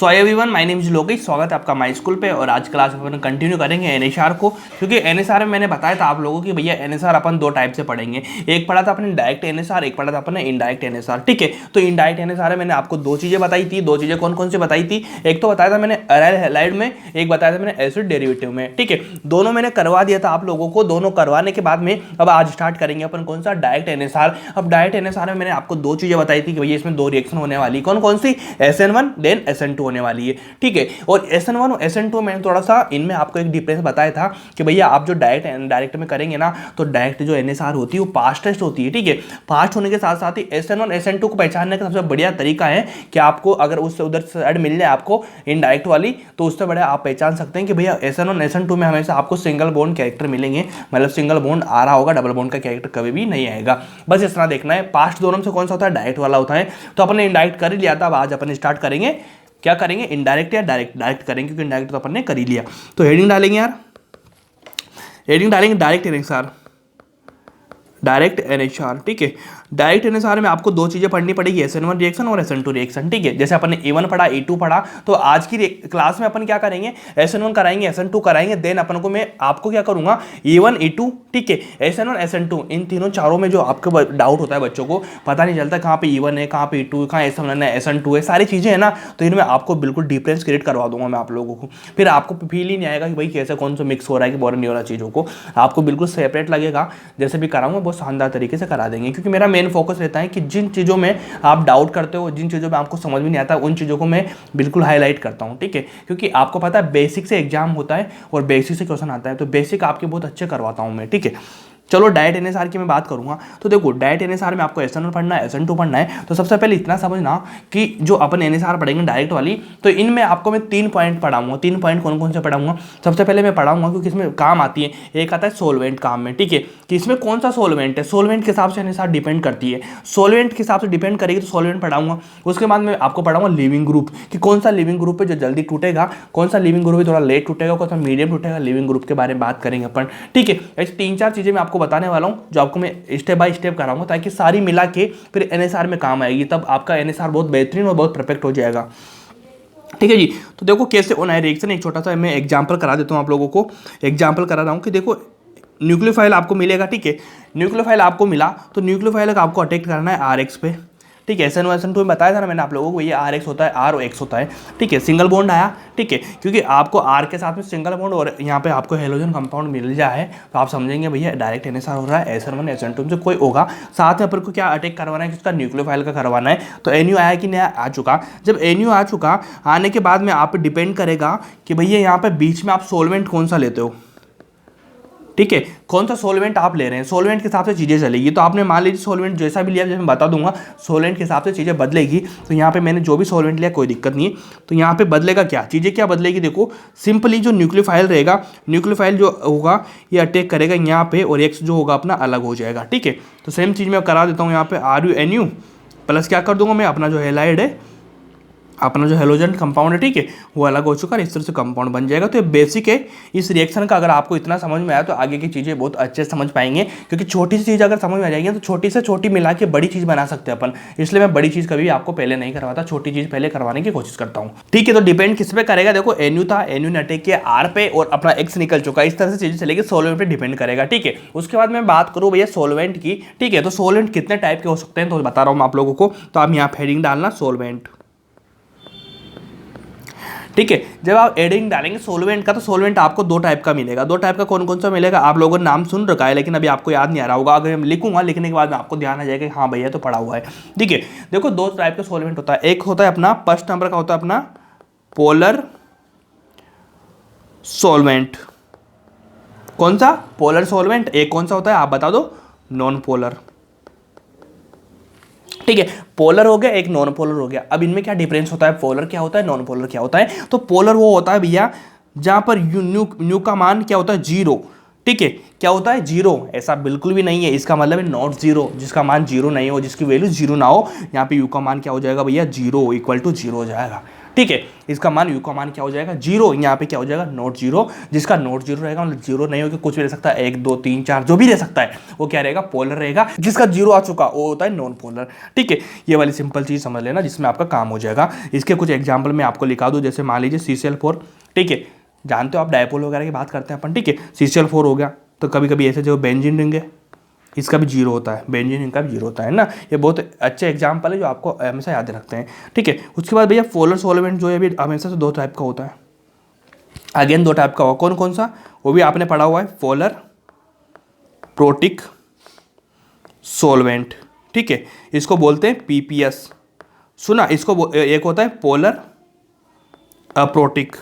So everyone, my name is Lokesh. स्वागत है आपका माय स्कूल पे। और आज क्लास अपन कंटिन्यू करेंगे एनएसआर को, क्योंकि एनएसआर में मैंने बताया था आप लोगों की भैया एनएसआर अपन दो टाइप से पढ़ेंगे। एक पढ़ा था अपने डायरेक्ट एनएसआर, एक पढ़ा था अपने इनडायरेक्ट एनएसआर। ठीक है, तो इनडायरेक्ट एनएसआर में मैंने आपको दो चीजें बताई थी। दो चीजें कौन कौन सी बताई थी? एक तो बताया था मैंने अराइल हैलाइड में, एक बताया था मैंने एसिड डेरिवेटिव में। ठीक है, दोनों मैंने करवा दिया था आप लोगों को। दोनों करवाने के बाद में अब आज स्टार्ट करेंगे अपन कौन सा? Direct NSR. अब डायरेक्ट एनएसआर में मैंने आपको दो चीजें बताई थी कि भैया इसमें दो रिएक्शन होने वाली। कौन कौन सी? SN1 देन SN2 होने वाली है। ठीक है, और SN1 और SN2 मैंने थोड़ा सा इनमें आपको एक डिफरेंस बताया था कि भैया आप जो डायरेक्ट में करेंगे ना, तो डायरेक्ट जो एनएसआर होती है वो फास्टेस्ट होती है। ठीक है, फास्ट होने के साथ साथ ही SN1 SN2 को पहचानने का सबसे बढ़िया तरीका है कि आपको अगर उससे उधर साइड मिल जाए आपको इनडायरेक्ट वाली, तो उससे बढ़िया आप पहचान सकते हैं कि भैया SN1 SN2 में हमेशा आपको सिंगल बॉन्ड कैरेक्टर मिलेंगे। मतलब सिंगल बॉन्ड आ रहा होगा, डबल बॉन्ड का कैरेक्टर कभी भी नहीं आएगा। बस इस तरह देखना है। फास्ट दोनों से कौन सा होता है? डायरेक्ट वाला होता है। तो अपने इनडायरेक्ट कर ही लिया था। अब आज अपन स्टार्ट करेंगे, क्या करेंगे? इनडायरेक्ट या डायरेक्ट? डायरेक्ट करेंगे, क्योंकि इनडायरेक्ट तो अपन ने कर ही लिया। तो हेडिंग डालेंगे यार, हेडिंग डालेंगे डायरेक्ट एनएसआर, डायरेक्ट एनएसआर। ठीक है, डायरेक्ट एनएसआर में आपको दो चीजें पढ़नी पड़ेगी, SN1 रिएक्शन और SN2 रिएक्शन। ठीक है, जैसे अपन ने A1 पढ़ा, A2 पढ़ा, तो आज की क्लास में अपन क्या करेंगे? SN1 कराएंगे, SN2 कराएंगे। देन अपन को मैं आपको क्या करूंगा? A1 A2, ठीक है, SN1 SN2, इन तीनों चारों में जो आपको डाउट होता है, बच्चों को पता नहीं चलता कहाँ पे E1 है, कहाँ पे A2 है, कहाँ SN1 है, SN2 है, सारी चीजें है ना, तो इनमें आपको बिल्कुल डिफरेंस क्रिएट करवा दूंगा मैं आप लोगों को। फिर आपको फील ही नहीं आएगा कि भाई कैसे कौन सा मिक्स हो रहा है कि बोर नहीं हो रहा चीजों को। आपको बिल्कुल सेपरेट लगेगा। जैसे भी कराऊंगा बहुत शानदार तरीके से करा देंगे, क्योंकि मेरा मेन फोकस रहता है कि जिन चीज़ों में आप डाउट करते हो, जिन चीज़ों में आपको समझ में नहीं आता, उन चीज़ों को मैं बिल्कुल हाईलाइट करता हूँ। ठीक है, क्योंकि आपको पता है बेसिक से एग्जाम होता है और बेसिक से क्वेश्चन आता है, तो बेसिक आपके बहुत अच्छे करवाता हूँ मैं। ठीक है, चलो डायरेक्ट एनएसआर की मैं बात करूंगा। तो देखो, डायरेक्ट एनएसआर में आपको SN1 पढ़ना है, SN2 पढ़ना है। तो सबसे पहले इतना समझना कि जो अपन एनएसआर पढ़ेंगे डायरेक्ट वाली, तो इनमें आपको मैं 3 पॉइंट पढ़ाऊंगा। 3 पॉइंट कौन कौन से पढ़ाऊंगा? सबसे पहले मैं पढ़ाऊंगा, क्योंकि इसमें काम आती है, एक आता है सोलवेंट काम में। ठीक है, कि इसमें कौन सा सोलवेंट है, सोलवेंट के हिसाब से एनएसआर डिपेंड करती है। सोलवेंट के हिसाब से डिपेंड करेगी तो सोलवेंट पढ़ाऊंगा। उसके बाद मैं आपको पढ़ाऊंगा लिविंग ग्रुप, कि कौन सा लिविंग ग्रुप है जो जल्दी टूटेगा, कौन सा लिविंग ग्रुप है थोड़ा लेट टूटेगा, कौन सा मीडियम टूटेगा। लिविंग ग्रुप के बारे में बात करेंगे अपन। ठीक है, ऐसी 3-4 चीजें मैं आपको बताने वाला हूँ, आपको मैं स्टेप बाय स्टेप कराऊंगा, ताकि सारी मिला के फिर एनएसआर में काम आएगी। तब आपका एनएसआर बहुत बेहतरीन और बहुत परफेक्ट हो जाएगा। ठीक है जी, तो देखो कैसे होना है रिएक्शन। एक छोटा सा मैं एग्जांपल करा देता हूं आप लोगों को। एग्जांपल करा रहा हूं कि देखो, न्यूक्लियोफाइल आपको मिलेगा। ठीक है, न्यूक्लियोफाइल आपको मिला, तो न्यूक्लियोफाइल का आपको अटैक करना है RX पे। ठीक है, SN1 SN2 में बताया था ना मैंने आप लोगों को, ये RX होता है, R और X होता है। ठीक है, सिंगल बॉन्ड आया। ठीक है, क्योंकि आपको R के साथ में सिंगल बॉन्ड और यहाँ पे आपको हेलोजन कंपाउंड मिल जाए, तो आप समझेंगे भैया डायरेक्ट एनएसआर हो रहा है। SN1 SN2 में से कोई होगा। साथ में अपन को क्या अटैक करवाना है? किसका? न्यूक्लियोफाइल का करवाना है। तो NU आया कि नहीं? आ चुका। जब NU आ चुका, आने के बाद में आप डिपेंड करेगा कि भैया यहाँ पे बीच में आप सोलवेंट कौन सा लेते हो। ठीक है, कौन सा सोलवेंट आप ले रहे हैं, सोलवेंट के हिसाब से चीज़ें चलेगी। तो आपने मान लीजिए सोलवेंट जैसा भी लिया, जैसे मैं बता दूंगा, सोलवेंट के हिसाब से चीज़ें बदलेगी। तो यहाँ पे मैंने जो भी सोलवेंट लिया कोई दिक्कत नहीं है। तो यहाँ पे बदलेगा क्या, चीज़ें क्या बदलेगी? देखो सिंपली जो न्यूक्लियोफाइल रहेगा, न्यूक्लियोफाइल जो होगा ये अटैक करेगा यहाँ पे, और X जो होगा अपना अलग हो जाएगा। ठीक है, तो सेम चीज़ मैं करा देता हूँ यहाँ पे RU NU प्लस क्या कर दूंगा मैं, अपना जो हैलाइड है, अपना जो हेलोजन कंपाउंड है, ठीक है, वो अलग हो चुका है। इस तरह से कंपाउंड बन जाएगा। तो ये बेसिक है इस रिएक्शन का। अगर आपको इतना समझ में आया तो आगे की चीज़ें बहुत अच्छे से समझ पाएंगे, क्योंकि छोटी सी चीज़ अगर समझ में आ जाएगी तो छोटी से छोटी मिला के बड़ी चीज़ बना सकते हैं अपन। इसलिए मैं बड़ी चीज़ कभी आपको पहले नहीं करवाता, छोटी चीज़ पहले करवाने की कोशिश करता हूँ। ठीक है, तो डिपेंड किस पे करेगा? देखो NU था, NU ने अटैक किया R पे और अपना X निकल चुका है। इस तरह से चीज़ें चलेगी, सोलवेंट पे डिपेंड करेगा। ठीक है, उसके बाद मैं बात करूँ भैया सोलवेंट की। ठीक है, तो सोलवेंट कितने टाइप के हो सकते हैं तो बता रहा हूँ आप लोगों को। तो आप यहाँ हेडिंग डालना सोलवेंट। ठीक है, जब आप एडिंग डालेंगे सोलवेंट का, तो सोलवेंट आपको दो टाइप का मिलेगा। दो टाइप का कौन कौन सा मिलेगा? आप लोगों ने नाम सुन रखा है, लेकिन अभी आपको याद नहीं आ रहा होगा। अगर मैं लिखूंगा, लिखने के बाद में आपको ध्यान आ जाएगा कि हाँ भैया तो पढ़ा हुआ है। ठीक है, देखो दो टाइप का सोलवेंट होता है। एक होता है अपना फर्स्ट नंबर का होता है अपना पोलर सोलवेंट। कौन सा? Polar solvent. एक कौन सा होता है आप बता दो? Non polar. ठीक है, पोलर हो गया, एक नॉन पोलर हो गया। अब इनमें क्या डिफरेंस होता है? पोलर क्या होता है, नॉन पोलर क्या होता है? तो पोलर वो होता है भैया जहां पर न्यू का मान क्या होता है? 0। ठीक है, क्या होता है? 0। ऐसा बिल्कुल भी नहीं है, इसका मतलब है नॉट 0, जिसका मान 0 नहीं हो, जिसकी वैल्यू 0 ना हो। यहाँ पे यू का मान क्या हो जाएगा भैया? 0 = 0 हो जाएगा। ठीक है। इसका मान यू का मान क्या हो जाएगा 0, यहाँ पे क्या हो जाएगा नॉट 0, जिसका नॉट 0 रहेगा मतलब 0 नहीं होगा कुछ भी रह सकता है, 1 2 3 4 जो भी रह सकता है वो क्या रहेगा पोलर रहेगा, जिसका 0 आ चुका वो होता है नॉन पोलर। ठीक है, ये वाली सिंपल चीज समझ लेना जिसमें आपका काम हो जाएगा। इसके कुछ एग्जाम्पल मैं आपको लिखा दूँ, जैसे मान लीजिए CCl4, ठीक है, जानते हो आप डायपोल वगैरह की बात करते हैं अपन, ठीक है, CCl4 हो गया, तो कभी कभी ऐसे जो बेंजीन रिंग है इसका भी 0 होता है, बेंजीन रिंग का भी 0 होता है ना। ये बहुत अच्छे एग्जाम्पल है जो आपको हमेशा याद रखते हैं। ठीक है, उसके बाद भैया पोलर सॉल्वेंट जो है अभी हमेशा से 2 टाइप का होता है, अगेन 2 टाइप का होगा, कौन कौन सा वो भी आपने पढ़ा हुआ है, पोलर प्रोटिक सॉल्वेंट। ठीक है, इसको बोलते हैं PPS, सुना, इसको एक होता है पोलर अप्रोटिक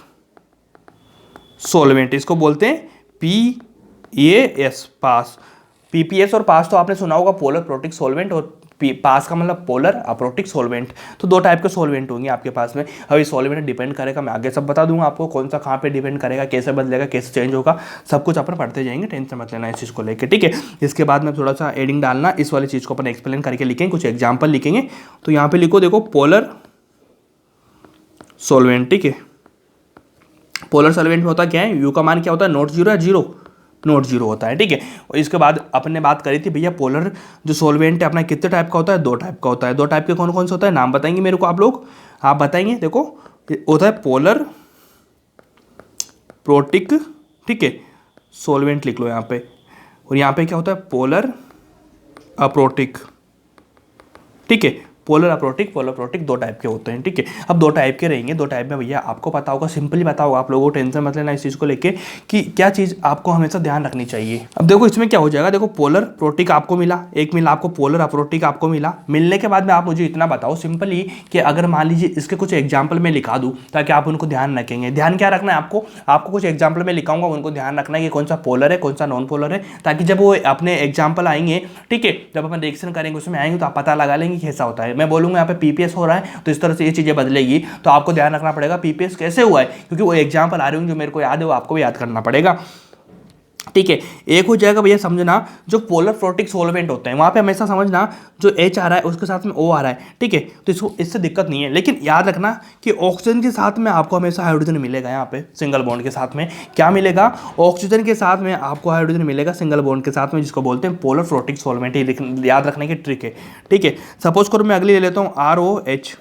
सॉल्वेंट, इसको बोलते हैं PAS पास। PPS और पास तो आपने सुना होगा, पोलर प्रोटिक सॉल्वेंट, और पास का मतलब पोलर अप्रोटिक सॉल्वेंट। तो 2 टाइप के सॉल्वेंट होंगे आपके पास में। अभी सॉल्वेंट डिपेंड करेगा, मैं आगे सब बता दूंगा आपको कौन सा कहाँ पे डिपेंड करेगा, कैसे बदलेगा, कैसे चेंज होगा, सब कुछ अपन पढ़ते जाएंगे, टेंशन मत लेना इस चीज़ को लेकर। ठीक है, इसके बाद में थोड़ा सा एडिंग डालना, इस वाली चीज़ को अपन एक्सप्लेन करके लिखेंगे, कुछ एग्जाम्पल लिखेंगे। तो यहाँ पे लिखो, देखो पोलर सॉल्वेंट। ठीक है, पोलर सॉल्वेंट में होता क्या है, यू का मान क्या होता है नॉट 0 या 0, नॉट 0 होता है। ठीक है, और इसके बाद अपन ने बात करी थी भैया पोलर जो सॉल्वेंट है अपना कितने टाइप का होता है, 2 टाइप का होता है। 2 टाइप के कौन कौन से होता है, नाम बताएंगे मेरे को आप लोग, आप बताएंगे। देखो होता है पोलर प्रोटिक, ठीक है, सॉल्वेंट लिख लो यहाँ पे, और यहाँ पे क्या होता है पोलर अप्रोटिक। ठीक है, polar aprotic, polar protic 2 type के होते हैं। ठीक है, अब 2 टाइप के रहेंगे, 2 टाइप में भैया आपको पता होगा, सिंपली पता होगा आप लोगों को, टेंशन मत लेना इस चीज़ को लेके कि क्या चीज़ आपको हमेशा ध्यान रखनी चाहिए। अब देखो इसमें क्या हो जाएगा, देखो पोलर प्रोटिक आपको मिला, एक मिला आपको पोलर अप्रोटिक आपको मिला। मिलने के बाद में आप मुझे इतना बताओ सिंपली कि अगर मान लीजिए इसके कुछ एग्जाम्पल मैं लिखा दूँ ताकि आप उनको ध्यान रखेंगे। ध्यान क्या रखना है आपको कुछ एग्जाम्पल में लिखाऊंगा, उनको ध्यान रखना है कि कौन सा पोलर है कौन सा नॉन पोलर है, ताकि जब वो अपने एग्जाम्पल आएंगे, ठीक है, जब अपन रिएक्शन करेंगे उसमें आएंगे तो आप पता लगा लेंगे कैसा होता है। मैं बोलूँगा यहाँ पे PPS हो रहा है तो इस तरह से ये चीज़ें बदलेगी, तो आपको ध्यान रखना पड़ेगा PPS कैसे हुआ है, क्योंकि वो एग्जाम्पल आ रहे होंगे जो मेरे को याद है वो आपको भी याद करना पड़ेगा। ठीक है, एक हो जाएगा भैया समझना जो पोलर प्रोटिक सॉल्वेंट होते हैं वहाँ पे हमेशा समझना जो H आ रहा है उसके साथ में O आ रहा है। ठीक है, तो इससे दिक्कत नहीं है, लेकिन याद रखना कि ऑक्सीजन के साथ में आपको हमेशा हाइड्रोजन मिलेगा। यहाँ पे सिंगल बॉन्ड के साथ में क्या मिलेगा, ऑक्सीजन के साथ में आपको हाइड्रोजन मिलेगा सिंगल बॉन्ड के साथ में, जिसको बोलते हैं पोलर प्रोटिक सॉल्वेंट। याद रखने की ट्रिक है। ठीक है, सपोज करो मैं अगली ले लेता हूँ ROH,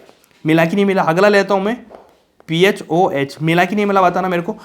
मिला कि नहीं मिला। अगला लेता हूँ मैं PHOH, मिला कि नहीं मिला बताना मेरे को।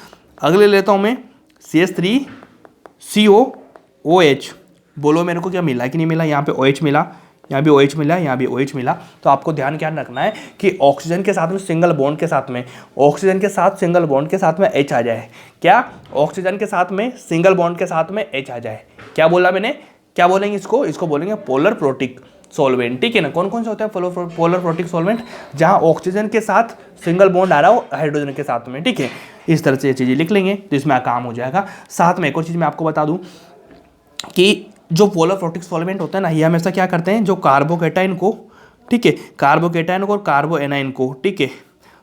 अगले लेता हूँ मैं CH3COOH, बोलो मेरे को क्या मिला कि नहीं मिला। यहाँ पे OH मिला, यहाँ भी OH मिला, यहाँ भी OH मिला। तो आपको ध्यान क्या रखना है कि ऑक्सीजन के साथ में सिंगल बॉन्ड के साथ में, ऑक्सीजन के साथ सिंगल बॉन्ड के साथ में H आ जाए। क्या, ऑक्सीजन के साथ में सिंगल बॉन्ड के साथ में H आ जाए। क्या बोला मैंने, क्या बोलेंगे इसको बोलेंगे पोलर प्रोटिक सॉल्वेंट। ठीक है ना, कौन कौन से होता है पोलर प्रोटिक सॉल्वेंट, जहां ऑक्सीजन के साथ सिंगल बॉन्ड आ रहा हो हाइड्रोजन के साथ में। ठीक है, इस तरह से ये चीज़ें लिख लेंगे तो इसमें काम हो जाएगा। साथ में एक और चीज़ मैं आपको बता दूं कि जो पोलर प्रोटिक सॉल्वेंट होता है ना, ये हमेशा क्या करते हैं, जो कार्बोकेटाइन को, ठीक है, कार्बोकेटाइन को और कार्बोएनाइन को, ठीक है,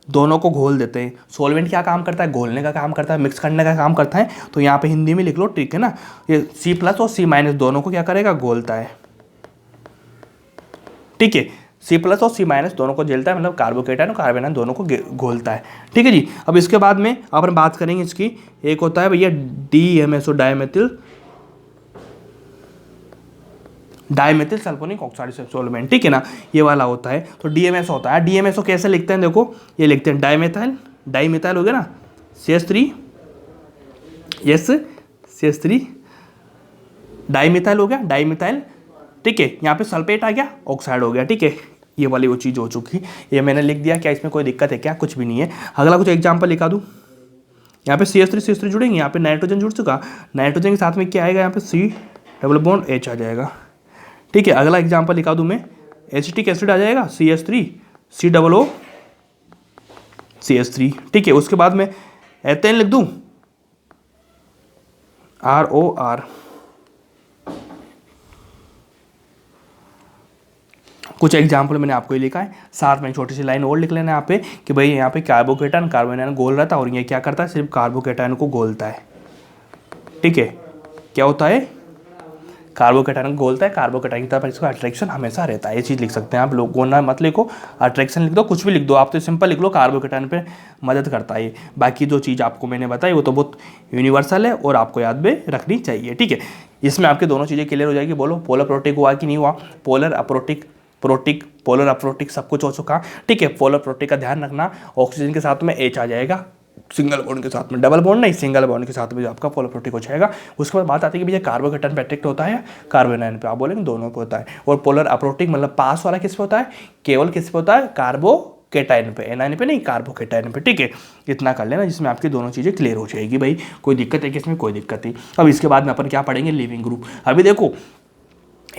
दोनों को घोल देते हैं। सॉल्वेंट क्या काम करता है, घोलने का काम करता है, मिक्स करने का काम करता है। तो यहाँ पे हिंदी में लिख लो, ठीक है ना, ये C+ और C- दोनों को क्या करेगा, घोलता है। ठीक है, C+ और C- दोनों को झेलता है, मतलब कार्बोकेटाइन और कार्बोनाइन दोनों को घोलता है। ठीक है जी, अब इसके बाद में अपन बात करेंगे इसकी, एक होता है भैया DMSO, dimethyl sulphonic oxide solvent. ठीक है ना, ये वाला होता है। तो DMSO होता है। DMSO कैसे लिखते हैं, देखो ये लिखते हैं डाइमेथाइल हो गया ना, CH3 डाइमेथाइल हो गया, डाइमेथाइल। ठीक है, यहाँ पे सल्फेट आ गया, ऑक्साइड हो गया। ठीक है, ये वाली वो चीज़ हो चुकी, ये मैंने लिख दिया। क्या इसमें कोई दिक्कत है क्या, कुछ भी नहीं है। अगला कुछ एग्जाम्पल लिखा दूँ, यहाँ पे CH3 जुड़ेंगे, यहाँ पे नाइट्रोजन जुड़ चुका, नाइट्रोजन के साथ में क्या आएगा, यहाँ पे C+H आ जाएगा। ठीक है, अगला एग्जाम्पल लिखा दूँ मैं, एसिटिक एसिड आ जाएगा, CH3 COOCH3। ठीक है, उसके बाद में एथेन लिख दूँ, ROR। कुछ एग्जाम्पल मैंने आपको ही लिखा है, साथ में छोटी सी लाइन और लिख लेना यहाँ पे कि भाई यहाँ पे कार्बोकेटाइन कार्बोनाइन घोल रहा था और ये क्या करता है, सिर्फ कार्बोकेटाइन को घोलता है। ठीक है, क्या होता है, कार्बोकेटायन घोलता है, कार्बोकेटायन की तरफ इसका अट्रैक्शन हमेशा रहता है। ये चीज़ लिख सकते हैं आप, लोग गोना मत लिखो, अट्रैक्शन लिख दो, कुछ भी लिख दो आप, तो सिंपल लिख लो कार्बोकेटायन पे मदद करता है। बाकी जो चीज़ आपको मैंने बताई वो तो बहुत यूनिवर्सल है और आपको याद में रखनी चाहिए, ठीक है। इसमें आपके दोनों चीज़ें क्लियर हो जाएगी। बोलो पोलर प्रोटिक हुआ कि नहीं हुआ? Polar aprotic, protic, polar aprotic सब कुछ हो चुका, ठीक है। पोलर प्रोटिक का ध्यान रखना, ऑक्सीजन के साथ में H आ जाएगा, सिंगल बॉन्ड के साथ में, डबल बॉन्ड नहीं, सिंगल बॉन्ड के साथ में जो आपका पोलर प्रोटिक हो जाएगा। उसके बाद बात आती है कि भैया कार्बोकेटायन पे अट्रैक्ट होता है कार्बन आयन पे, आप बोलेंगे दोनों पे होता है। और पोलर अप्रोटिक मतलब पास वाला किस पे होता है? केवल किस पे होता है? कार्बोकेटायन पे, एनायन पे नहीं, कार्बोकेटायन पे, ठीक है। इतना कर लेना जिसमें आपकी दोनों चीज़ें क्लियर हो जाएगी भाई। कोई दिक्कत है कि इसमें? कोई दिक्कत नहीं। अब इसके बाद में अपन क्या पढ़ेंगे? Leaving group. अभी देखो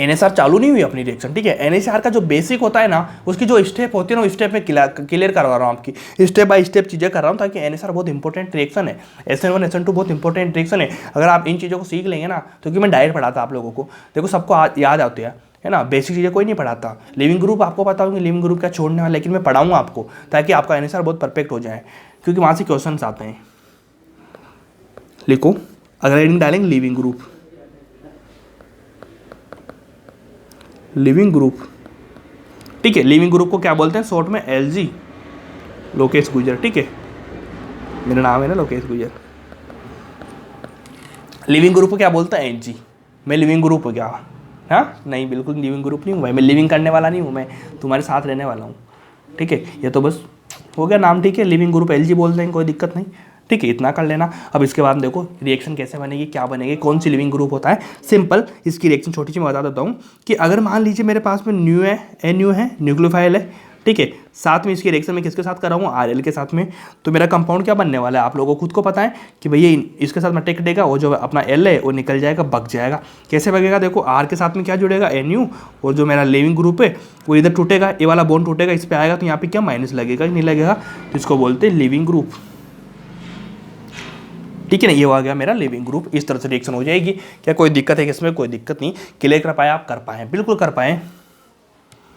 NSR चालू नहीं हुई अपनी रिएक्शन, ठीक है। NSR का जो बेसिक होता है ना, उसकी जो स्टेप होती है ना, स्टेप में क्लियर करवा रहा हूँ आपकी, स्टेप बाय स्टेप चीज़ें कर रहा हूँ, ताकि NSR बहुत इंपॉर्टेंट रिएक्शन है, SN1 SN2 बहुत इंपॉर्टेंट रिएक्शन है। अगर आप इन चीज़ों को सीख लेंगे ना, तो कि मैं डायरेक्ट पढ़ाता आप लोगों को, देखो सबको याद आती है ना, बेसिक चीज़ें कोई नहीं पढ़ाता। लिविंग ग्रुप आपको पता होगी, लिविंग ग्रुप क्या छोड़ने वाला, लेकिन मैं पढ़ाऊँगा आपको ताकि आपका NSR बहुत परफेक्ट हो जाए, क्योंकि वहाँ से क्वेश्चन आते हैं। लिखो, अगर हेडिंग डालेंगे लिविंग ग्रुप, लिविंग ग्रुप, ठीक है। लिविंग ग्रुप को क्या बोलते हैं शॉर्ट में? LG, लोकेश गुजर, ठीक है। मेरा नाम है ना लोकेश गुजर। लिविंग ग्रुप को क्या बोलता है? NG। मैं लिविंग ग्रुप हो गया? हाँ नहीं, बिल्कुल लिविंग ग्रुप नहीं हूँ भाई, मैं लिविंग करने वाला नहीं हूँ, मैं तुम्हारे साथ रहने वाला हूँ, ठीक है। ये तो बस हो गया नाम, ठीक है। लिविंग ग्रुप LG बोल देंगे, कोई दिक्कत नहीं, ठीक है। इतना कर लेना। अब इसके बाद देखो रिएक्शन कैसे बनेगी, क्या बनेगी, कौन सी लिविंग ग्रुप होता है। सिंपल इसकी रिएक्शन छोटी सी मैं बता देता हूँ कि अगर मान लीजिए मेरे पास में न्यू है, NU है, न्यूक्लियोफाइल है, ठीक है। साथ में इसकी रिएक्शन में किसके साथ कर रहा हूँ? RL के साथ में। तो मेरा कंपाउंड क्या बनने वाला है? आप लोगों को खुद को पता है कि भैया इसके साथ में टेक देगा, वो जो अपना L है वो निकल जाएगा, बग जाएगा। कैसे बगेगा? देखो R के साथ में क्या जुड़ेगा? NU, और जो मेरा लिविंग ग्रुप है वो इधर टूटेगा, ये वाला बॉन्ड टूटेगा, इस पर आएगा, तो यहाँ पे क्या माइनस लगेगा, नहीं लगेगा, तो इसको बोलते हैं लिविंग ग्रुप, ठीक है ना। ये हो गया मेरा लिविंग ग्रुप। इस तरह से रिएक्शन हो जाएगी। क्या कोई दिक्कत है? इसमें कोई दिक्कत नहीं। क्लियर कर पाए आप? कर पाए, बिल्कुल कर पाए,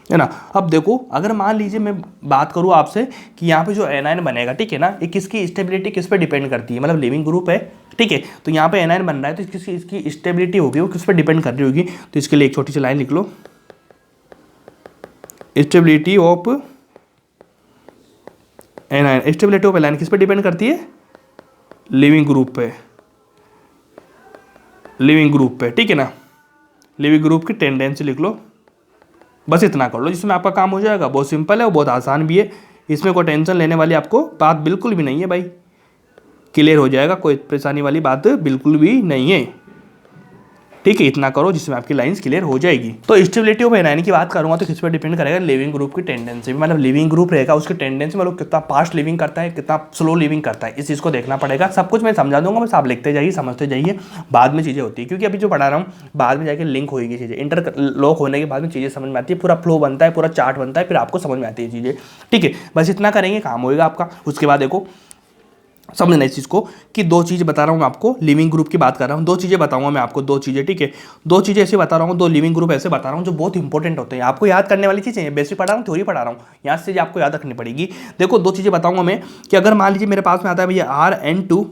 है ना। अब देखो अगर मान लीजिए मैं बात करूँ आपसे कि यहाँ पे जो एनायन बनेगा, ठीक है ना, ये किसकी स्टेबिलिटी किस पे डिपेंड करती है? मतलब लिविंग ग्रुप है, ठीक है, तो यहाँ पे एनायन बन रहा है, तो इसकी स्टेबिलिटी होगी वो किस पे डिपेंड कर रही होगी? तो इसके लिए एक छोटी सी लाइन लिख लो, stability of anion. Stability of anion किस पे डिपेंड करती है? लिविंग ग्रुप पे, लिविंग ग्रुप पे, ठीक है ना। लिविंग ग्रुप की टेंडेंसी लिख लो, बस इतना कर लो, जिसमें आपका काम हो जाएगा। बहुत सिंपल है, वो बहुत आसान भी है, इसमें कोई टेंशन लेने वाली आपको बात बिल्कुल भी नहीं है भाई। क्लियर हो जाएगा, कोई परेशानी वाली बात बिल्कुल भी नहीं है, ठीक है। इतना करो जिसमें आपकी लाइंस क्लियर हो जाएगी। तो स्टेबिलिटी ऑफ एनायन की बात करूंगा तो किस पर डिपेंड करेगा? लिविंग ग्रुप की टेंडेंसी। मतलब लिविंग ग्रुप रहेगा, उसकी टेंडेंसी मतलब कितना फास्ट लिविंग करता है, कितना स्लो लिविंग करता है, इस चीज़ को देखना पड़ेगा। सब कुछ मैं समझा दूंगा, बस आप लिखते जाइए, समझते जाइए, बाद में चीज़ें होती है, क्योंकि अभी जो पढ़ा रहा हूँ बाद में जाकर लिंक होगी चीज़ें, इंटरलॉक होने के बाद में चीज़ें समझ में आती है, पूरा फ्लो बनता है, पूरा चार्ट बनता है, फिर आपको समझ में आती है चीज़ें, ठीक है। बस इतना करेंगे काम होएगा आपका। उसके बाद देखो समझना इस चीज़ को कि दो चीज़ बता रहा हूँ मैं आपको, लिविंग ग्रुप की बात कर रहा हूँ, दो चीज़ें बताऊंगा मैं आपको, दो चीज़ें, ठीक है। दो चीज़ें ऐसे बता रहा हूँ, दो लिविंग ग्रुप ऐसे बता रहा हूँ जो बहुत इंपॉर्टेंट होते हैं, आपको याद करने वाली चीज़ें। बेसिक पढ़ा रहा हूँ, थ्योरी पढ़ा रहा हूँ, यहाँ से आपको याद रखनी पड़ेगी। देखो दो चीज़ें बताऊँगा मैं कि अगर मान लीजिए मेरे पास में आता है भैया RN2